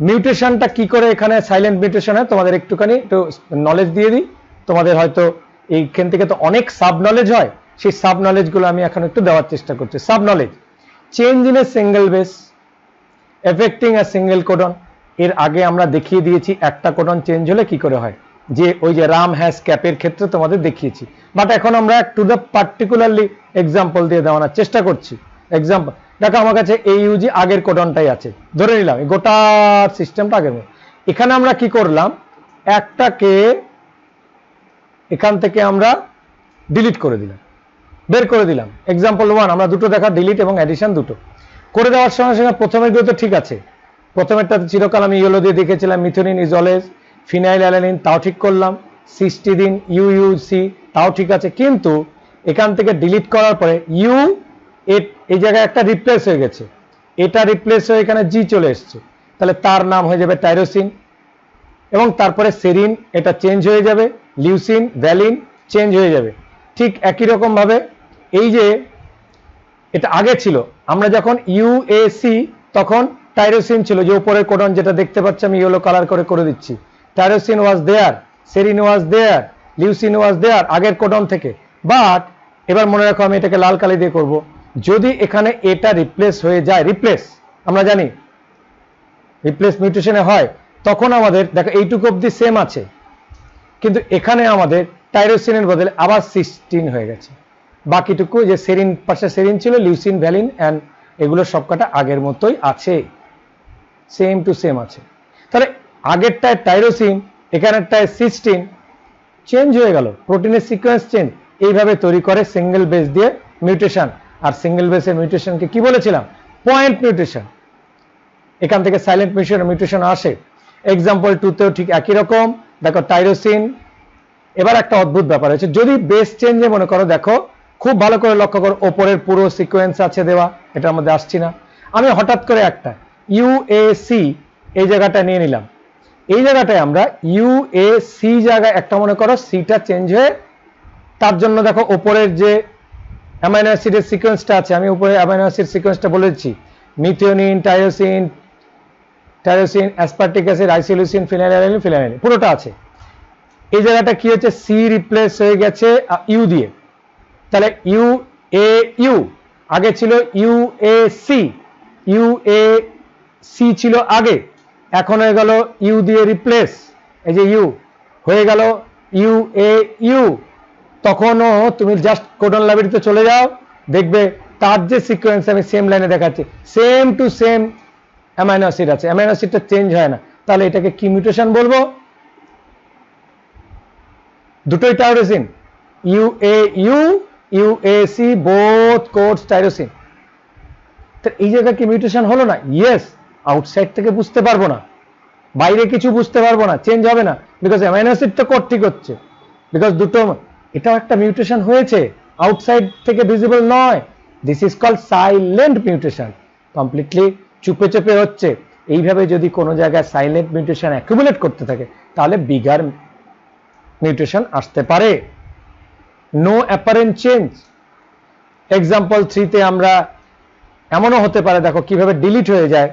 মিউটেশনটা কি করে এখানে সাইলেন্ট মিউটেশন হয় তোমাদের একটুখানি একটু নলেজ দিয়ে দিই। তোমাদের হয়তো এইখান থেকে তো অনেক সাব নলেজ হয়, সেই সাব নলেজগুলো আমি এখন একটু দেওয়ার চেষ্টা করছি। Sub knowledge, change in a single base affecting a single codon. এর আগে আমরা দেখিয়ে দিয়েছি একটা কোডন চেঞ্জ হলে কি করে হয়, যে ওই যে রাম হ্যাজ ক্যাপের ক্ষেত্রে তোমাদের দেখিয়েছি। বাট এখন আমরা টু দ্য পার্টিকুলারলি এক্সাম্পল দিয়ে দেওয়ার চেষ্টা করছি। এক্সাম্পল দেখো, আমার কাছে এই ইউজি আগের কোডনটাই আছে, ধরে নিলাম এই গোটা সিস্টেমটা আগের মতো। এখানে আমরা কি করলাম, একটাকে এখান থেকে আমরা ডিলিট করে দিলাম, বের করে দিলাম। এক্সাম্পল 1 আমরা দুটো দেখা, ডিলিট এবং অ্যাডিশন দুটো করে দেওয়ার সঙ্গে সঙ্গে প্রথমের গুলো তো ঠিক আছে, প্রথমেরটাতে চিরকাল আমি ইয়েলো দিয়ে দেখেছিলাম methionine is always, phenyl alanine তাও ঠিক করলাম, সিস্টিডিন ইউইউসি তাও ঠিক আছে। কিন্তু এখান থেকে ডিলিট করার পরে ইউ এই জায়গায় একটা রিপ্লেস হয়ে গেছে, এটা রিপ্লেস হয়ে এখানে জি চলে এসছে, তাহলে তার নাম হয়ে যাবে টাইরোসিন। এবং তারপরে সেরিন এটা চেঞ্জ হয়ে যাবে, লিউসিন ভ্যালিন চেঞ্জ হয়ে যাবে। ঠিক একই রকম ভাবে এই যে এটা আগে ছিল, আমরা যখন ইউএসি তখন টাইরোসিন ছিল, যে উপরের কোডন যেটা দেখতে পাচ্ছি আমি ইয়েলো কালার করে দিচ্ছি। টাইরোসিন ওয়াজ দেয়ার, সেরিন ওয়াজ দেয়ার, লিউসিন ওয়াজ দেয়ার আগের কোডন থেকে। বাট এবার মনে রাখো আমি এটাকে লাল কালি দিয়ে করব, যদি এখানে এটা রিপ্লেস হয়ে যায়, রিপ্লেস আমরা জানি রিপ্লেস মিউটেশনে হয়, তখন আমাদের দেখো এইটুকু অবধি সেম আছে, কিন্তু এখানে আমাদের টাইরোসিনের বদলে আবার সিস্টিন হয়ে গেছে। বাকিটুকু যে সেরিন পাশে সেরিন ছিল, লিউসিন ভ্যালিন অ্যান্ড এগুলো সবকটা আগের মতোই আছে, সেম টু সেম আছে। তাহলে আগেরটায় টাইরোসিন, এখানেরটায় সিস্টিন চেঞ্জ হয়ে গেল, প্রোটিনের সিকোয়েন্স চেঞ্জ। এইভাবে তৈরি করে সিঙ্গেল বেস দিয়ে মিউটেশন। আর সিঙ্গেল বেসের মিউটেশনকে কি বলেছিলাম, পয়েন্ট মিউটেশন। এখান থেকে সাইলেন্ট মিউটেশন আসে। এক্সাম্পল 2তেও ঠিক একই রকম, দেখো টাইরোসিন। এবার একটা অদ্ভুত ব্যাপার হচ্ছে, যদি বেস চেঞ্জে মনে করো, দেখো খুব ভালো করে লক্ষ্য করো, ওপরের পুরো সিকোয়েন্স আছে দেওয়া, এটার মধ্যে আসছি না, আমি হঠাৎ করে একটা ইউএসি এই জায়গাটা নিয়ে নিলাম। এই জায়গাটায় আমরা ইউএসি জায়গায় একটা মনে করো সিটা চেঞ্জ হয়ে, তার জন্য দেখো ওপরের যে অ্যামাইনো অ্যাসিডের সিকোয়েন্সটা আছে, আমি উপরে অ্যামাইনো অ্যাসিড সিকোয়েন্সটা বলেছি, methionine, tyrosine, aspartic acid, isoleucine, phenylalanine, phenylalanine পুরোটা আছে। এই জায়গাটা কি হচ্ছে, সি রিপ্লেস হয়ে গেছে ইউ দিয়ে, তাহলে ইউ এ ইউ আগে ছিল ইউএসি, ইউএসি ছিল আগে, এখন হয়ে গেল ইউ দিয়ে রিপ্লেস, এই যে ইউ হয়ে গেল ইউএইউ। তখনও তুমি জাস্ট কোডন লাইব্রেরিতে চলে যাও, দেখবে তার যে সিকোয়েন্স আমি সেম লাইনে দেখাচ্ছি, same to same amino acid আছে, অ্যামাইনো অ্যাসিডটা চেঞ্জ হয় না। তাহলে এটাকে কি মিউটেশন বলবো, দুটোই টাইরোসিন, ইউএইউ ইউএসি বোথ কোডস টাইরোসিন। তো এই জায়গায় কি মিউটেশন হলো না? ইয়েস, আউটসাইড থেকে বুঝতে পারবো না, বাইরে কিছু বুঝতে পারবো না, চেঞ্জ হবে না, বিকজ অ্যামাইনো অ্যাসিড তো কোড ঠিক হচ্ছে, বিকজ দুটো এটাও একটা মিউটেশন হয়েছে, আউটসাইড থেকে ভিজিবল নয়। This is called silent mutation, completely চুপে চুপে হচ্ছে। এইভাবে যদি কোনো জায়গায় সাইলেন্ট মিউটেশন অ্যাকুমুলেট করতে থাকে, তাহলে বিগার মিউটেশন আসতে পারে। No apparent change. এক্সাম্পল 3তে আমরা এমনও হতে পারে, দেখো কিভাবে ডিলিট হয়ে যায়।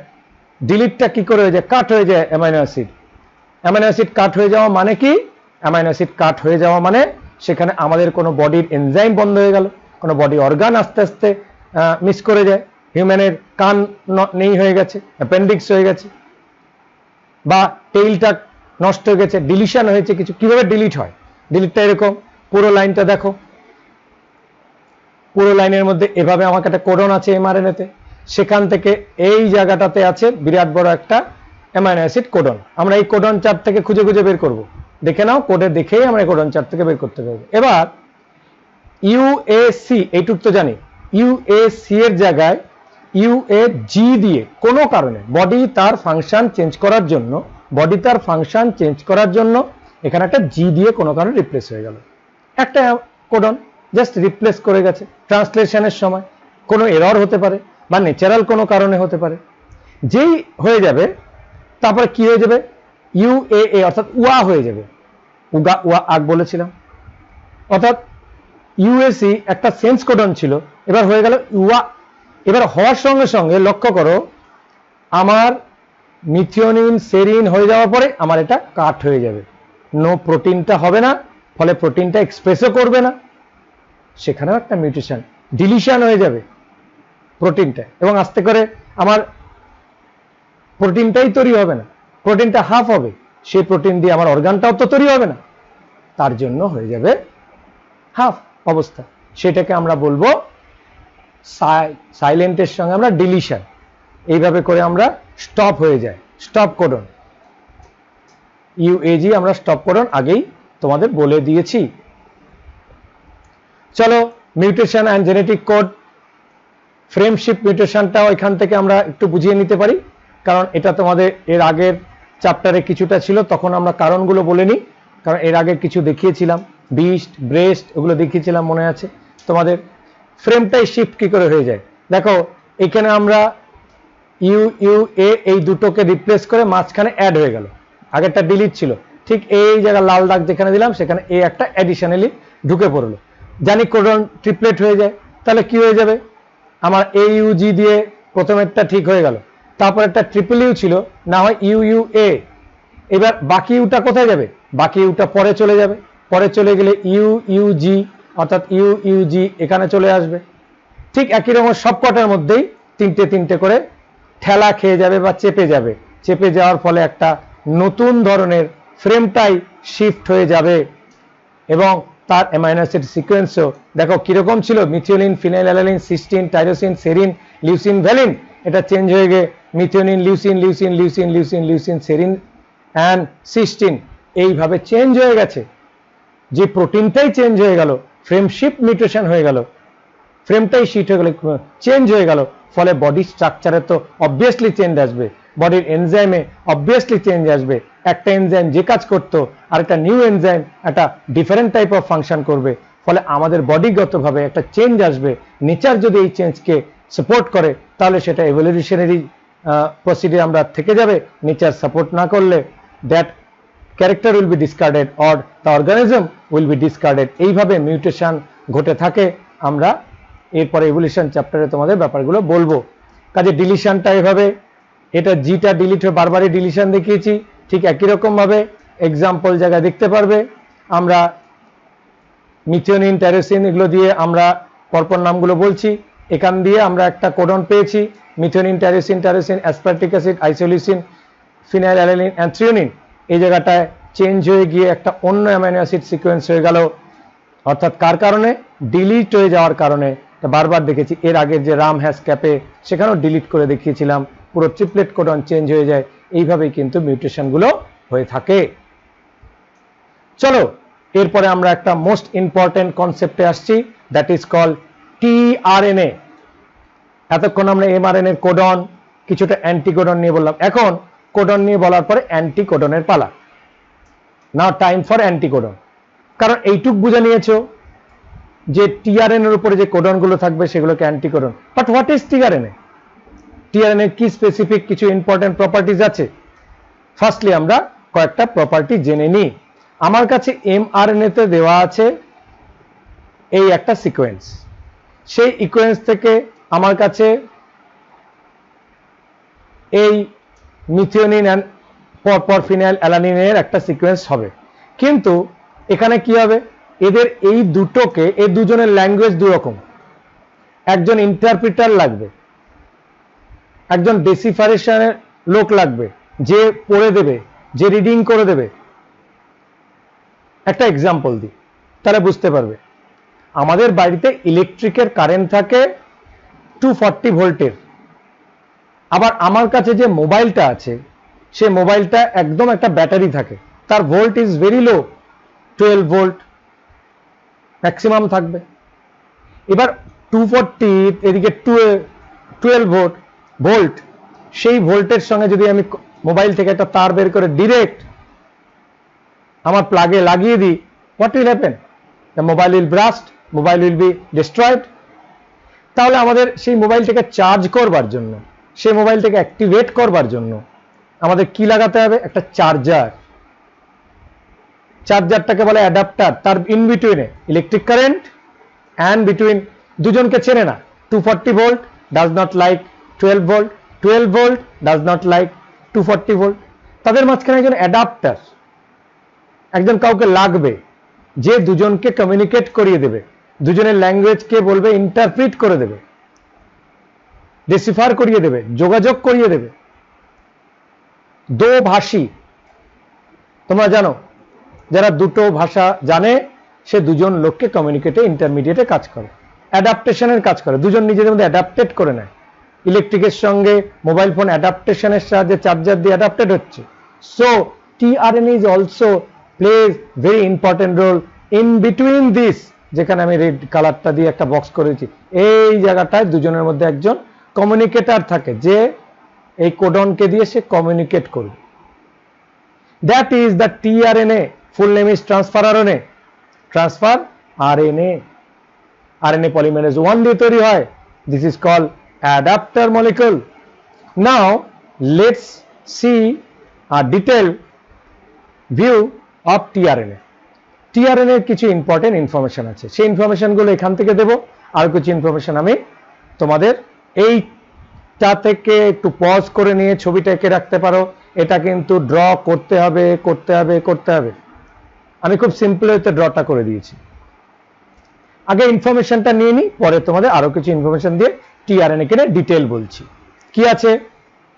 ডিলিটটা কি করে হয়ে যায়, কাট হয়ে যায় অ্যামাইনো অ্যাসিড। অ্যামাইনো অ্যাসিড কাট হয়ে যাওয়া মানে কি, অ্যামাইনো অ্যাসিড কাট হয়ে যাওয়া মানে সেখানে আমাদের কোনো বডির এনজাইম বন্ধ হয়ে গেল, কোনো বডি অর্গান আস্তে আস্তে মিস করে যায়। হিউম্যানের কান নেই হয়ে গেছে, অ্যাপেন্ডিক্স হয়ে গেছে, বা টেইলটা নষ্ট হয়ে গেছে, ডিলিশন হয়েছে কিছু। কিভাবে ডিলিট হয়, ডিলিটটা এরকম, পুরো লাইনটা দেখো, পুরো লাইনের মধ্যে এভাবে আমাকে একটা কোডন আছে এমআরএনএতে, সেখান থেকে এই জায়গাটাতে আছে বিরাট বড় একটা অ্যামাইনো অ্যাসিড কোডন। আমরা এই কোডন চার্ট থেকে খুঁজে খুঁজে বের করব, দেখে নাও, কোডে দেখেই আমরা কোডন চার্ট থেকে বের করতে পারবো। এবার ইউএসি এইটুক তো জানি, ইউএসি এর জায়গায় ইউএজি দিয়ে কোনো কারণে বডি তার ফাংশন চেঞ্জ করার জন্য বডি তার ফাংশন চেঞ্জ করার জন্য এখানে একটা জি দিয়ে কোনো কারণে রিপ্লেস হয়ে গেল, একটা কোডন জাস্ট রিপ্লেস করে গেছে। ট্রান্সলেশনের সময় কোনো এরর হতে পারে বা ন্যাচারাল কোনো কারণে হতে পারে, যেই হয়ে যাবে তারপরে কি হয়ে যাবে, ইউএএ অর্থাৎ উয়া হয়ে যাবে, উগা উয়া আগ বলেছিলাম। অর্থাৎ ইউএসি একটা সেন্স কোডন ছিল, এবার হয়ে গেল উয়া। এবার হওয়ার সঙ্গে সঙ্গে লক্ষ্য করো আমার মিথিওনিন সেরিন হয়ে যাওয়ার পরে আমার এটা কাট হয়ে যাবে, নো প্রোটিনটা হবে না, ফলে প্রোটিনটা এক্সপ্রেসও করবে না, সেখানেও একটা মিউটেশন, ডিলিশন হয়ে যাবে প্রোটিনটা, এবং আস্তে করে আমার প্রোটিনটাই তৈরি হবে না, প্রোটিনটা হাফ হবে, সেই প্রোটিন দিয়ে আমার অর্গানটাও তো তৈরি হবে না, তার জন্য হয়ে যাবে হাফ অবস্থা। সেটাকে আমরা বলবো সাইলেন্টের সঙ্গে আমরা ডিলিশন, এইভাবে করে আমরা স্টপ হয়ে যায়, স্টপ কোডন, ইউএজি আমরা স্টপ কোডন আগেই তোমাদের বলে দিয়েছি। চলো মিউটেশন অ্যান্ড জেনেটিক কোড, ফ্রেমশিপ মিউটেশনটাও এখান থেকে আমরা একটু বুঝিয়ে নিতে পারি, কারণ এটা তোমাদের এর আগের চ্যাপ্টারে কিছুটা ছিল, তখন আমরা কারণগুলো বলে নিই, কারণ এর আগে কিছু দেখিয়েছিলাম, বিস্ট ব্রেস্ট ওগুলো দেখিয়েছিলাম মনে আছে তোমাদের। ফ্রেমটাই শিফট কি করে হয়ে যায়, দেখো এখানে আমরা ইউ ইউ এ এই দুটোকে রিপ্লেস করে মাঝখানে অ্যাড হয়ে গেল, আগেরটা ডিলিট ছিল, ঠিক এই জায়গা লাল দাগ যেখানে দিলাম সেখানে এ একটা অ্যাডিশনালি ঢুকে পড়লো, জানি কোডন ট্রিপলেট হয়ে যায়, তাহলে কি হয়ে যাবে, আমার এ ইউ জি দিয়ে প্রথমেরটা ঠিক হয়ে গেল, তারপর একটা ট্রিপল ইউ ছিল, না হয় ইউ ইউ এ, এবার বাকি ইউটা কোথায় যাবে, বাকি ইউটা পরে চলে যাবে, পরে চলে গেলে ইউ ইউ জি অর্থাৎ ইউ ইউ জি এখানে চলে আসবে, ঠিক একই রকম সবকটার মধ্যেই তিনটে তিনটে করে ঠেলা খেয়ে যাবে বা চেপে যাবে, চেপে যাওয়ার ফলে একটা নতুন ধরনের ফ্রেমটাই শিফট হয়ে যাবে, এবং তার অ্যামাইনো অ্যাসিড সিকোয়েন্সও দেখো কিরকম ছিল, methionine phenylalanine cystine tyrosine serine leucine valine, এটা চেঞ্জ হয়ে গিয়ে methionine leucine leucine leucine leucine leucine serine and cystine এইভাবে চেঞ্জ হয়ে গেছে, যে প্রোটিনটাই চেঞ্জ হয়ে গেল, ফ্রেমশিপ মিউটেশন হয়ে গেল, ফ্রেমটাই শিফট হয়ে গেল, চেঞ্জ হয়ে গেল, ফলে বডি স্ট্রাকচারে তো অবভিয়াসলি চেঞ্জ আসবে, বডির এনজাইমে অবভিয়াসলি চেঞ্জ আসবে, একটা এনজাইম যে কাজ করতো আর একটা নিউ এনজাইম একটা ডিফারেন্ট টাইপ অফ ফাংশন করবে, ফলে আমাদের বডিগতভাবে একটা চেঞ্জ আসবে। নেচার যদি এই চেঞ্জকে সাপোর্ট করে তাহলে সেটা এভলিউশনারি প্রসিডিউর আমরা থেকে যাবে, নেচার সাপোর্ট না করলে that character will be discarded or the organism will be discarded, এইভাবে মিউটেশন ঘটে থাকে। আমরা এরপরে এভলিউশন চ্যাপ্টারে তোমাদের ব্যাপারগুলো বলবো। কাজে ডিলিশনটা এভাবে, এটা জিটা ডিলিট হয়ে বারবারই ডিলিশন দেখিয়েছি, ঠিক একই রকম ভাবে এক্সাম্পল জায়গায় দেখতে পারবে, আমরা মিথিওনিন টাইরোসিন এগুলো দিয়ে আমরা পরপর নামগুলো বলছি, এখান দিয়ে আমরা একটা কোডন পেয়েছি, methionine tyrosine tyrosine aspartic acid isoleucine phenylalanine and threonine, এই জায়গাটায় চেঞ্জ হয়ে গিয়ে একটা অন্য অ্যামাইনো অ্যাসিড সিকোয়েন্স হয়ে গেল, অর্থাৎ কার কারণে, ডিলিট হয়ে যাওয়ার কারণে। বারবার দেখেছি এর আগের যে রাম হ্যাশ ক্যাপে সেখানেও ডিলিট করে দেখিয়েছিলাম, পুরো ট্রিপলেট কোডন চেঞ্জ হয়ে যায়, এইভাবেই কিন্তু মিউটেশনগুলো হয়ে থাকে। চলো এরপরে আমরা একটা মোস্ট ইম্পর্টেন্ট কনসেপ্টে আসছি, দ্যাট ইজ কল টিআরএনএ। এতক্ষণ আমরা এমআরএনএ এর কোডন কিছুটা অ্যান্টিকোডন নিয়ে বললাম, এখন কোডন নিয়ে বলার পরে অ্যান্টিকোডনের পালা। নাও টাইম ফর অ্যান্টিকোডন, কারণ এইটুক বুঝে নিয়েছো যে টিআরএনএ এর উপরে যে কোডনগুলো থাকবে সেগুলোকে anticodon, but what is tRNA, tRNA কি স্পেসিফিক কিছু ইম্পর্টেন্ট প্রপার্টিজ আছে। ফার্স্টলি আমরা কয়েকটা প্রপার্টি জেনে নিই। আমার কাছে এমআরএনএ তে দেওয়া আছে এই একটা সিকোয়েন্স, সেই সিকোয়েন্স থেকে আমার কাছে এই মিথিওনিন এন্ড পরপর ফিনাইল অ্যালানিনের একটা সিকোয়েন্স হবে, কিন্তু এখানে কি হবে, এদের এই দুটোকে, এই দুজনের ল্যাঙ্গুয়েজ দুরকম, একজন ইন্টারপ্রিটার লাগবে, একজন ডেসিফারেশনের লোক লাগবে, যে পড়ে দেবে, যে রিডিং করে দেবে। একটা এক্সাম্পল দিই তাহলে বুঝতে পারবে। আমাদের বাড়িতে ইলেকট্রিকের কারেন্ট থাকে 240 ভোল্টের, আবার আমার কাছে যে মোবাইলটা আছে সে মোবাইলটা একদম একটা ব্যাটারি থাকে, তার volt is very low, 12 volt maximum থাকবে। এবার 240 এদিকে 12 ভোল্ট, সেই ভোল্টের সঙ্গে যদি আমি মোবাইল থেকে একটা তার বের করে ডিরেক্ট আমার প্লাগে লাগিয়ে দিই, what will happen? The mobile will ব্রাস্ট, mobile will be destroyed. তাহলে আমাদের সেই মোবাইলটাকে চার্জ করবার জন্য, সেই মোবাইলটাকে অ্যাক্টিভেট করবার জন্য আমাদের কি লাগাতে হবে? একটা চার্জার। চার্জারটাকে বলে অ্যাডাপ্টার। তার ইন বিটুইনে ইলেকট্রিক কারেন্ট অ্যান্ড বিটুইন, দুজনকে চেনে না। 240 volt does not like 12 volt, 12 volt does not like 240 volt. তাদের মাঝখানে একজন অ্যাডাপ্টার, একজন কাউকে লাগবে যে দুজনকে কমিউনিকেট করিয়ে দেবে, দুজনের ল্যাঙ্গুয়েজকে বলবে ইন্টারপ্রিট করে দেবে, ডিসিফার করিয়ে দেবে, যোগাযোগ করিয়ে দেবে। দোভাষী, তোমরা জানো যারা দুটো ভাষা জানে সে দুজন লোককে কমিউনিকেটে, ইন্টারমিডিয়েটে কাজ করে, অ্যাডাপ্টেশনের কাজ করে, দুজন নিজেদের মধ্যে অ্যাডাপ্টেড করে নেয়। ইলেকট্রিকের সঙ্গে মোবাইল ফোন অ্যাডাপ্টেশনের সাহায্যে চার্জার দিয়ে অ্যাডাপ্টেড হচ্ছে। So tRNA is also plays very important role in between this, যেখানে আমি রেড কালারটা দিয়ে একটা বক্স করেছি, এই জায়গাটায় দুজনের মধ্যে একজন কমিউনিকেটর থাকে যে এই কোডনকে দিয়ে সে কমিউনিকেট করবে। That is the tRNA, full name is transfer RNA. Transfer RNA, RNA polymerase 1 দিয়ে তৈরি হয়। This is called adapter molecule. Now let's see a detail view of tRNA. TRNA এর কিছু ইম্পর্টেন্ট ইনফরমেশন আছে, সেই ইনফরমেশনগুলো এখান থেকে দেব। আর কিছু ইনফরমেশন আমি তোমাদের এইটা থেকে একটু পজ করে নিয়ে ছবিটা এঁকে রাখতে পারো। এটা কিন্তু ড্র করতে হবে, করতে হবে, করতে হবে। আমি খুব সিম্পল হতে ড্রটা করে দিয়েছি। আগে ইনফরমেশনটা নিয়ে নিই, পরে তোমাদের আরো কিছু ইনফরমেশন দিয়ে টিআরএনএ কে ডিটেল বলছি। কি আছে?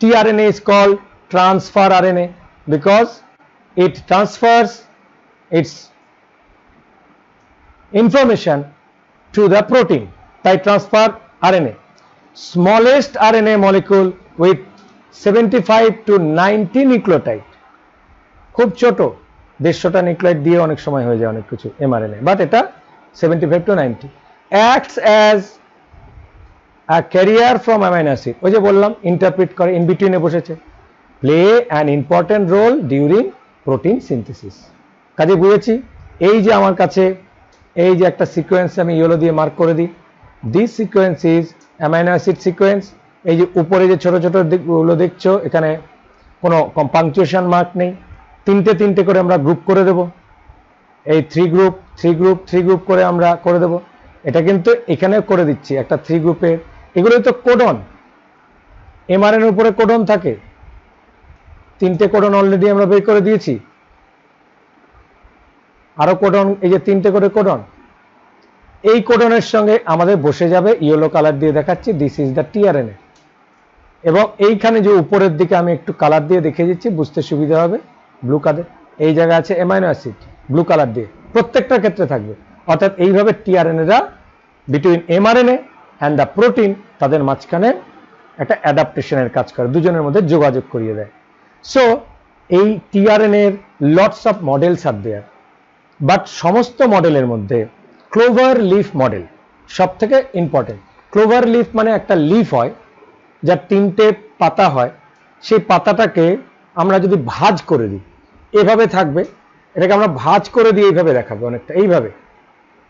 TRNA is called transfer RNA because it transfers its information to the protein. তাই transfer RNA, smallest RNA molecule with 75 to 90 nucleotide. খুব ছোট, 150টা নিউক্লিওটাইড দিয়ে অনেক সময় হয়ে যায় অনেক কিছু এমআরএনএ, বাট এটা 75 to 90 acts as a carrier from amino acid। ওই যে বললাম ইন্টারপ্রিট করে, ইন বিটুইনে বসেছে। play an important role during protein synthesis. কাজে বুঝেছি, এই যে আমার কাছে এই যে একটা সিকোয়েন্স আমি ইয়েলো দিয়ে মার্ক করে দিই, this sequence is amino acid sequence. এই যে উপরে যে ছোট ছোট দিকগুলো দেখছো, এখানে কোনো পাংচুয়েশন মার্ক নেই, তিনটে তিনটে করে আমরা গ্রুপ করে দেব। এই 3 গ্রুপ 3 গ্রুপ 3 গ্রুপ করে আমরা করে দেব। এটা কিন্তু এখানেও করে দিচ্ছি একটা 3 গ্রুপের। এগুলোই তো কোডন, এমআরএনএর উপরে কোডন থাকে। 3টে কোডন অলরেডি আমরা বের করে দিয়েছি, আরো কোডন, এই যে 3টে করে কোডন। এই কোডনের সঙ্গে আমাদের বসে যাবে, ইয়েলো কালার দিয়ে দেখাচ্ছি, দিস ইজ দ্য টিআরএনএ। এবং এইখানে যে উপরের দিকে আমি একটু কালার দিয়ে দেখিয়ে দিচ্ছি, বুঝতে সুবিধা হবে, ব্লু কালার। এই জায়গায় আছে অ্যামাইনো অ্যাসিড, ব্লু কালার দিয়ে প্রত্যেকটার ক্ষেত্রে থাকবে। অর্থাৎ এইভাবে টিআরএনএরা between mRNA and the protein, তাদের মাঝখানে একটা অ্যাডাপ্টেশনের কাজ করে, দুজনের মধ্যে যোগাযোগ করিয়ে দেয়। সো এই টিআরএনএ এর lots of models are there, but সমস্ত মডেলের মধ্যে ক্লোভার লিফ মডেল সব থেকে ইম্পর্টেন্ট। ক্লোভার লিফ মানে একটা লিফ হয় যার 3টে পাতা হয়, সেই পাতাটাকে আমরা যদি ভাঁজ করে দিই এভাবে থাকবে, এটাকে আমরা ভাঁজ করে দিয়ে এইভাবে দেখাবো অনেকটা এইভাবে।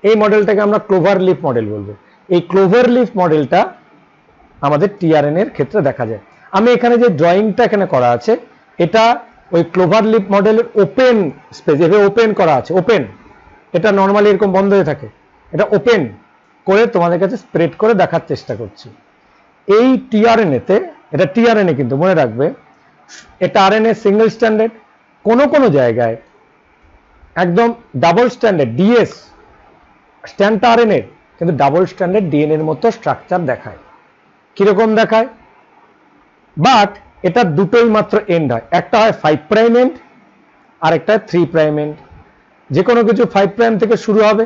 এই মডেলটাকে আমরা ক্লোভার লিফ মডেল বলবো। এই ক্লোভার লিফ মডেলটা আমাদের টিআরএনএ এর ক্ষেত্রে দেখা যায়। আমি এখানে যে ড্রয়িংটা এখানে করা আছে, এটা ওই ক্লোভার লিফ মডেলের ওপেন স্পেস, এভাবে ওপেন করা আছে, ওপেন। এটা নর্মালি এরকম বন্ধ হয়ে থাকে, এটা ওপেন করে তোমাদের কাছে স্প্রেড করে দেখার চেষ্টা করছি। এই টিআরএনএতে, এটা টিআরএনএ কিন্তু মনে রাখবে, এটা আরএনএ সিঙ্গেল স্ট্যান্ডার্ড, কোনো জায়গায় একদম ডাবল স্ট্যান্ডার্ড ডিএস স্ট্যান্ডটা আরএনএ, কিন্তু ডাবল স্ট্যান্ডার্ড ডিএনএ এর মতো স্ট্রাকচার দেখায়। কিরকম দেখায়? বাট এটা দুটোই মাত্র এন্ড হয়, একটা হয় 5 প্রাইম এন্ড আর একটা 3 প্রাইম এন্ড। যে কোনো কিছু 5 প্রাইম থেকে শুরু হবে,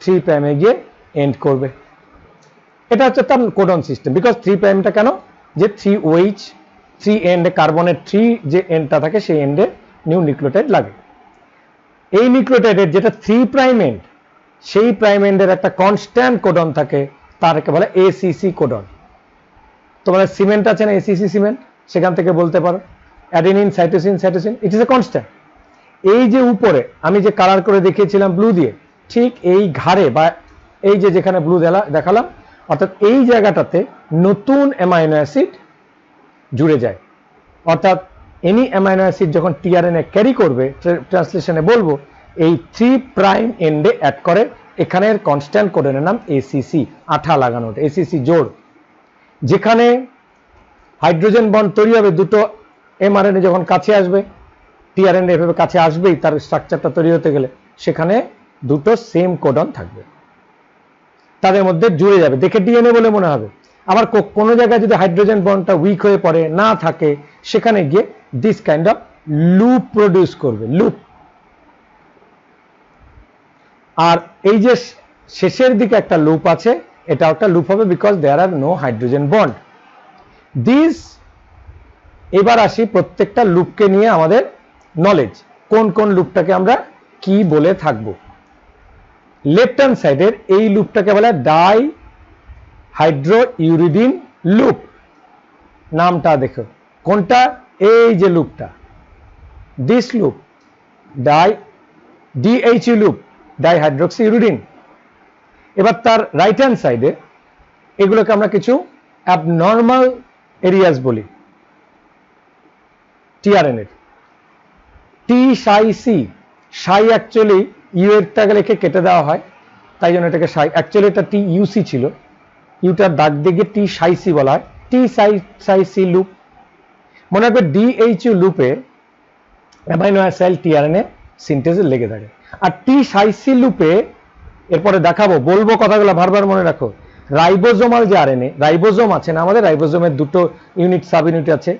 3 প্রাইমে গিয়ে এন্ড করবে। এটা হচ্ছে তার কোডন সিস্টেম। বিকজ 3 প্রাইমটা কেন? যে 3 ওএইচ 3 এন্ডে কার্বনের 3 যে এন্ডটা থাকে সেই এন্ডে নিউ নিউক্লিওটাইড লাগে। এই নিউক্লিওটাইডের যেটা 3 প্রাইম এন্ড, সেই প্রাইম এন্ডের একটা কনস্ট্যান্ট কোডন থাকে, তারকে বলে এসিসি কোডন। তোমাদের সিমেন্ট আছে না, এসিসি সিমেন্ট, সেখান থেকে বলতে পারো। Adenine cytosine cytosine, it is a constant. এই যে উপরে আমি যে কালার করে দেখিয়েছিলাম ব্লু দিয়ে, ঠিক এই ঘাড়ে বা এই যে যেখানে ব্লু দেখালাম, অর্থাৎ এই জায়গাটাতে নতুন অ্যামাইনো অ্যাসিড জুড়ে যায়। অর্থাৎ এনি অ্যামাইনো অ্যাসিড যখন টিআরএনএ ক্যারি করবে, ট্রান্সলেশনে বলবো, এই 3 প্রাইম এন্ডে অ্যাড করে। এখানের কনস্ট্যান্ট কোডের নাম এসিসি, আঠা লাগানো, এসিসি জোড়। যেখানে হাইড্রোজেন বন্ড তৈরি হবে, দুটো এমআরএনএ যখন কাছে আসবে, টিআরএনএ এভাবে কাছে আসবেই তার স্ট্রাকচারটা তৈরি হতে গেলে, সেখানে দুটো সেম কোডন থাকবে, তাদের মধ্যে জুড়ে যাবে, দেখে ডিএনএ বলে মনে হবে। আবার কোনো জায়গায় যদি হাইড্রোজেন বন্ডটা উইক হয়ে পড়ে, না থাকে, সেখানে গিয়ে this kind of loop produce করবে, লুপ। আর এই যে শেষের দিকে একটা লুপ আছে, এটা একটা লুপ হবে because there are no hydrogen bond. This, এবার আসি প্রত্যেকটা লুপকে নিয়ে আমাদের নলেজ, কোন কোন লুপটাকে আমরা কি বলে থাকবো। লেফট হ্যান্ড সাইডের এই লুপটাকে বলে ডাই হাইড্রো ইউরিডিন লুপ। নামটা দেখো, কোনটা? এই যে লুপটা, this loop, DHU loop, dihydroxy uridine. এবার তার রাইট হ্যান্ড সাইডে এগুলোকে আমরা কিছু অ্যাবনর্মাল এরিয়াস বলি tRNA. T psi C, Sai actually you এরটাকে লিখে কেটে দেওয়া হয়, তাই জন্য এটাকে সাই, অ্যাকচুয়ালি এটা টি ইউসি ছিল, ইউটার দাগ দিকে টি সাই সি বলা হয়, টি সাই সি লুপ। মনে রাখবে ডিএইচইউ লুপে অ্যামাইনো অ্যাসিড টিআরএনএ সিনথেসিস লেগে থাকে। আর টি সাই সি লুপে, এরপরে দেখাবো, বলবো কথাগুলো বারবার মনে রাখো, রাইবোজোমাল যে আরএনএ, রাইবোজোম আছে না আমাদের, রাইবোজোমের দুটো ইউনিট সাব ইউনিট আছে,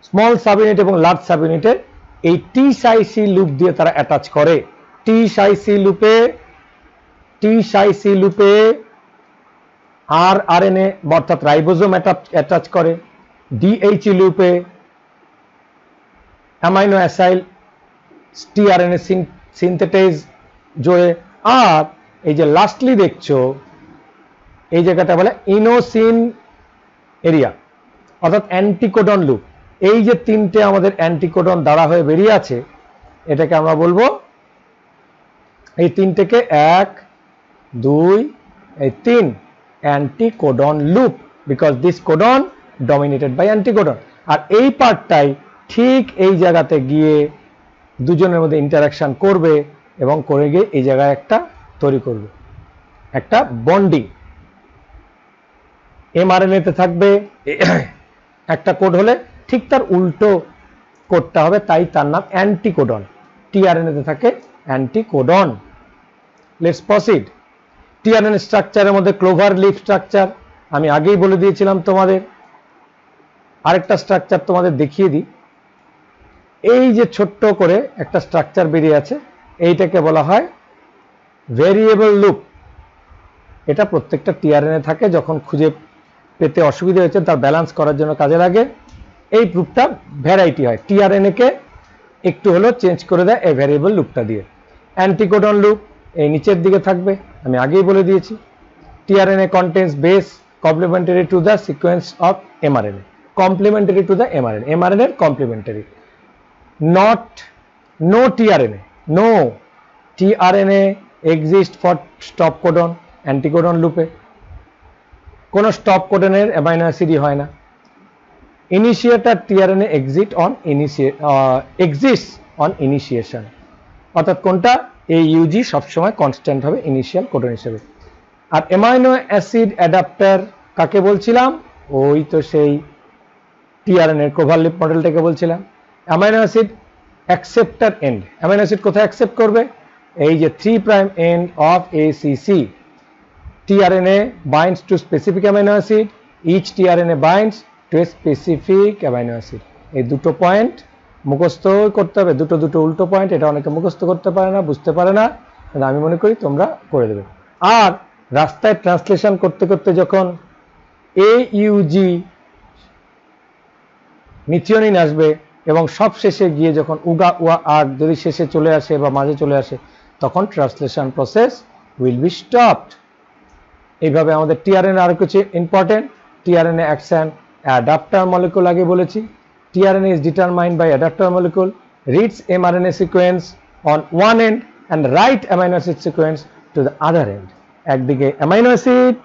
স্মল সাব ইউনিট এবং লার্জ সাব ইউনিটে এই টি সাই সি লুপ দিয়ে তারা অ্যাটাচ করে। টি সাই সি লুপে আর আরএনএ অর্থাৎ রাইবোজোম অ্যাটাচ করে, ডিএইচই লুপে অ্যামাইনো অ্যাসাইল টিআরএনএ সিনথেটাইজ জোড়ে। আর এই যে লাস্টলি দেখছো এই জায়গাটা বলে ইনোসিন এরিয়া, অর্থাৎ অ্যান্টিকোডন লুপ। এই যে তিনটে আমাদের অ্যান্টিকোডন দ্বারা হয়ে বেরিয়ে আছে, এটাকে আমরা বলবো, এই তিনটেকে 1 2 এই 3 anticodon loop, because this codon dominated by anticodon. আর এই পার্টটাই ঠিক এই জায়গাতে গিয়ে দুজনের মধ্যে ইন্টারাকশন করবে এবং করে গিয়ে এই জায়গায় একটা তৈরি করবে, একটা বন্ডিং। এমআরএনএতে থাকবে একটা কোড হলে ঠিক তার উল্টো কোডটা হবে, তাই তার নাম অ্যান্টিকোডন। টিআরএনএতে থাকে অ্যান্টিকোডন। Let's proceed. টিআরএনএ স্ট্রাকচারের মধ্যে ক্লোভার লিফ স্ট্রাকচার আমি আগেই বলে দিয়েছিলাম তোমাদের। আরেকটা স্ট্রাকচার তোমাদের দেখিয়ে দিই। এই যে ছোট্ট করে একটা স্ট্রাকচার বেরিয়ে আছে, এইটাকে বলা হয় ভেরিয়েবল লুপ। এটা প্রত্যেকটা টিআরএনএ থাকে, যখন খুঁজে পেতে অসুবিধা হয়েছে তার ব্যালেন্স করার জন্য কাজে লাগে। এই লুপটা ভ্যারাইটি হয়, টিআরএনএ কে একটু হলেও চেঞ্জ করে দেয় এই ভ্যারিয়েবল লুপটা দিয়ে। অ্যান্টিকোডন লুপ এই নিচের দিকে থাকবে, আমি আগেই বলে দিয়েছি। TRNA contains base complementary to the sequence of mRNA, complementary to the mRNA, mRNA complementary. No tRNA exist for stop codon, anticodon লুপে কোন স্টপ কোডনের অ্যামাইনো অ্যাসিডই হয় না। Initiator tRNA exists on initiation, অর্থাৎ কোনটা, এই ইউজি সবসময় কনস্ট্যান্ট হবে initial codon হিসেবে। আর অ্যামাইনো অ্যাসিড অ্যাডাপ্টার কাকে বলছিলাম? ওই তো সেই টিআরএনএ ক্লোভার লিপ মডেলটাকে বলছিলাম। Amino acid acceptor end, amino acid কোথায় অ্যাকসেপ্ট করবে? এই যে 3 prime end of ACC. TRNA binds to specific amino acid, each tRNA binds to a specific amino acid. এই দুটো পয়েন্ট মুখস্থ করতে হবে, দুটো উল্টো পয়েন্ট। এটা অনেকে মুখস্থ করতে পারে না, বুঝতে পারে না, আমি মনে করি তোমরা করে দেবে। আর রাস্তায় ট্রান্সলেশন করতে করতে যখন এইউজি মিথিওনিন আসবে এবং সব শেষে গিয়ে যখন উগা ওয়া আর যদি শেষে চলে আসে বা মাঝে চলে আসে, তখন translation process will be stopped. এইভাবে আমাদের টিআরএনএ আরো কিছু important, tRNA action adapter molecule আগে বলেছি, tRNA is determined by adapter molecule reads mRNA sequence on one end and write amino acid sequence to the other end. একদিকে amino acid,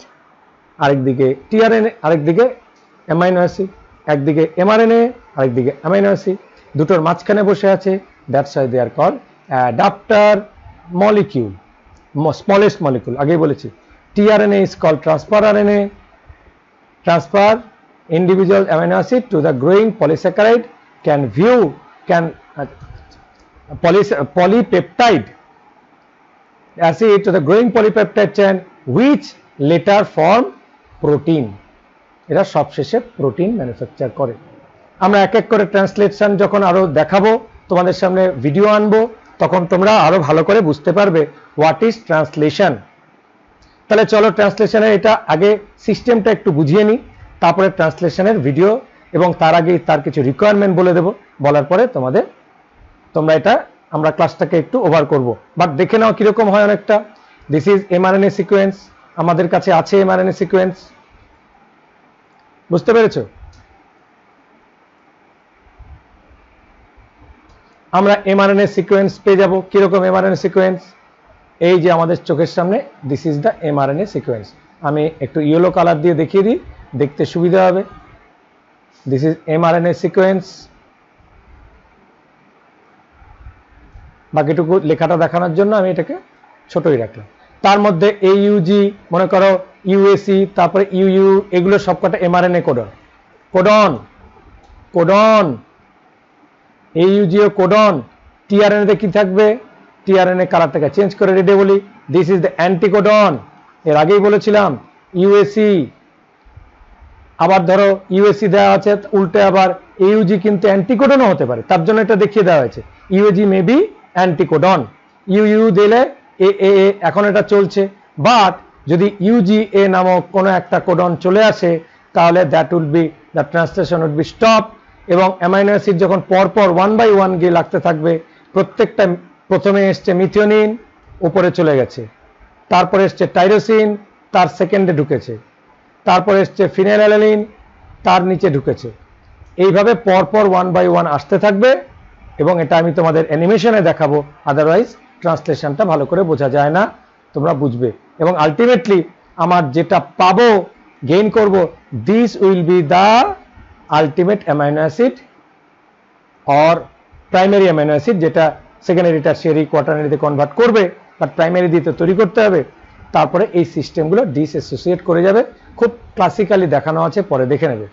আরেকদিকে tRNA, আরেকদিকে amino acid, একদিকে mRNA, আরেকদিকে amino acid, দুটোর মাঝখানে বসে আছে। That's why they are called adapter molecule, smallest molecule. আগেই বলেছি tRNA is called transfer RNA. Transfer individual amino acid to the growing polysaccharide polypeptide acid to the growing polypeptide chain which later form protein. এরা সবশেষে protein manufacture করে। আমরা এক এক করে translation যখন আরো দেখাবো, তোমাদের সামনে ভিডিও আনবো, তখন তোমরা আরো ভালো করে বুঝতে পারবে হোয়াট ইজ ট্রান্সলেশন। তাহলে চলো ট্রান্সলেশনের এটা আগে সিস্টেমটা একটু বুঝিয়ে নিই, তারপরে ট্রান্সলেশনের ভিডিও এবং তার আগে তার কিছু রিকোয়ারমেন্ট বলে দেব। বলার পরে তোমরা এটা আমরা ক্লাসটাকে একটু ওভার করব। বাট দেখে নাও কিরকম হয় অনেকটা। দিস ইজ mRNA সিকোয়েন্স, আমাদের কাছে আছে mRNA সিকোয়েন্স, বুঝতে পেরেছো? আমরা mRNA সিকোয়েন্স পেয়ে যাব। কিরকম mRNA সিকোয়েন্স? এই যে আমাদের চোখের সামনে, this is the mRNA sequence. আমি একটু ইয়েলো কালার দিয়ে দেখিয়ে দিই, দেখতে সুবিধা হবে। This is mRNA sequence. বাকিটুকু লেখাটা দেখানোর জন্য আমি এটাকে ছোটই রাখলাম। তার মধ্যে AUG, মনে করো UAC, তারপরে UU, এগুলো সবকটা mRNA কোডন। AUG ও কোডন। tRNA তে কি থাকবে? tRNA কালারটাকে চেঞ্জ করে রেডে বলি, দিস ইজ দ্য অ্যান্টিকোডন। এর আগেই বলেছিলাম UAC। আবার ধরো UAC দেওয়া আছে, উল্টে আবার AUG কিন্তু অ্যান্টিকোডনও হতে পারে, তার জন্য এটা দেখিয়ে দেওয়া হয়েছে। UAG may be anticodon. UU দিলে AAA, এখন এটা চলছে। বাট যদি UGA নামক কোনো একটা কোডন চলে আসে, তাহলে that will be the translation will be stop. এবং অ্যামাইনো অ্যাসিড যখন পরপর 1 বাই 1 গিয়ে লাগতে থাকবে, প্রত্যেকটা প্রথমে এসছে মিথিওনিন, উপরে চলে গেছে, তারপরে এসছে টাইরোসিন, তার সেকেন্ডে ঢুকেছে, তারপরে এসছে ফিনাইলঅ্যালানিন, তার নিচে ঢুকেছে। এইভাবে পরপর 1 বাই 1 আসতে থাকবে এবং এটা আমি তোমাদের অ্যানিমেশনে দেখাবো, আদারওয়াইজ ট্রান্সলেশনটা ভালো করে বোঝা যায় না, তোমরা বুঝবে। এবং আলটিমেটলি আমার যেটা পাবো, গেইন করব, this will be the ultimate amino acid or primary amino acid, যেটা সেকেন্ডারি, টারশিয়ারি, কোয়াটারনারিতে কনভার্ট করবে, বাট প্রাইমারি দিয়ে তো তৈরি করতে হবে। তারপরে এই সিস্টেমগুলো ডিসঅ্যাসোসিয়েট করে যাবে। খুব ক্লাসিক্যালি দেখানো আছে, পরে দেখে নেবে।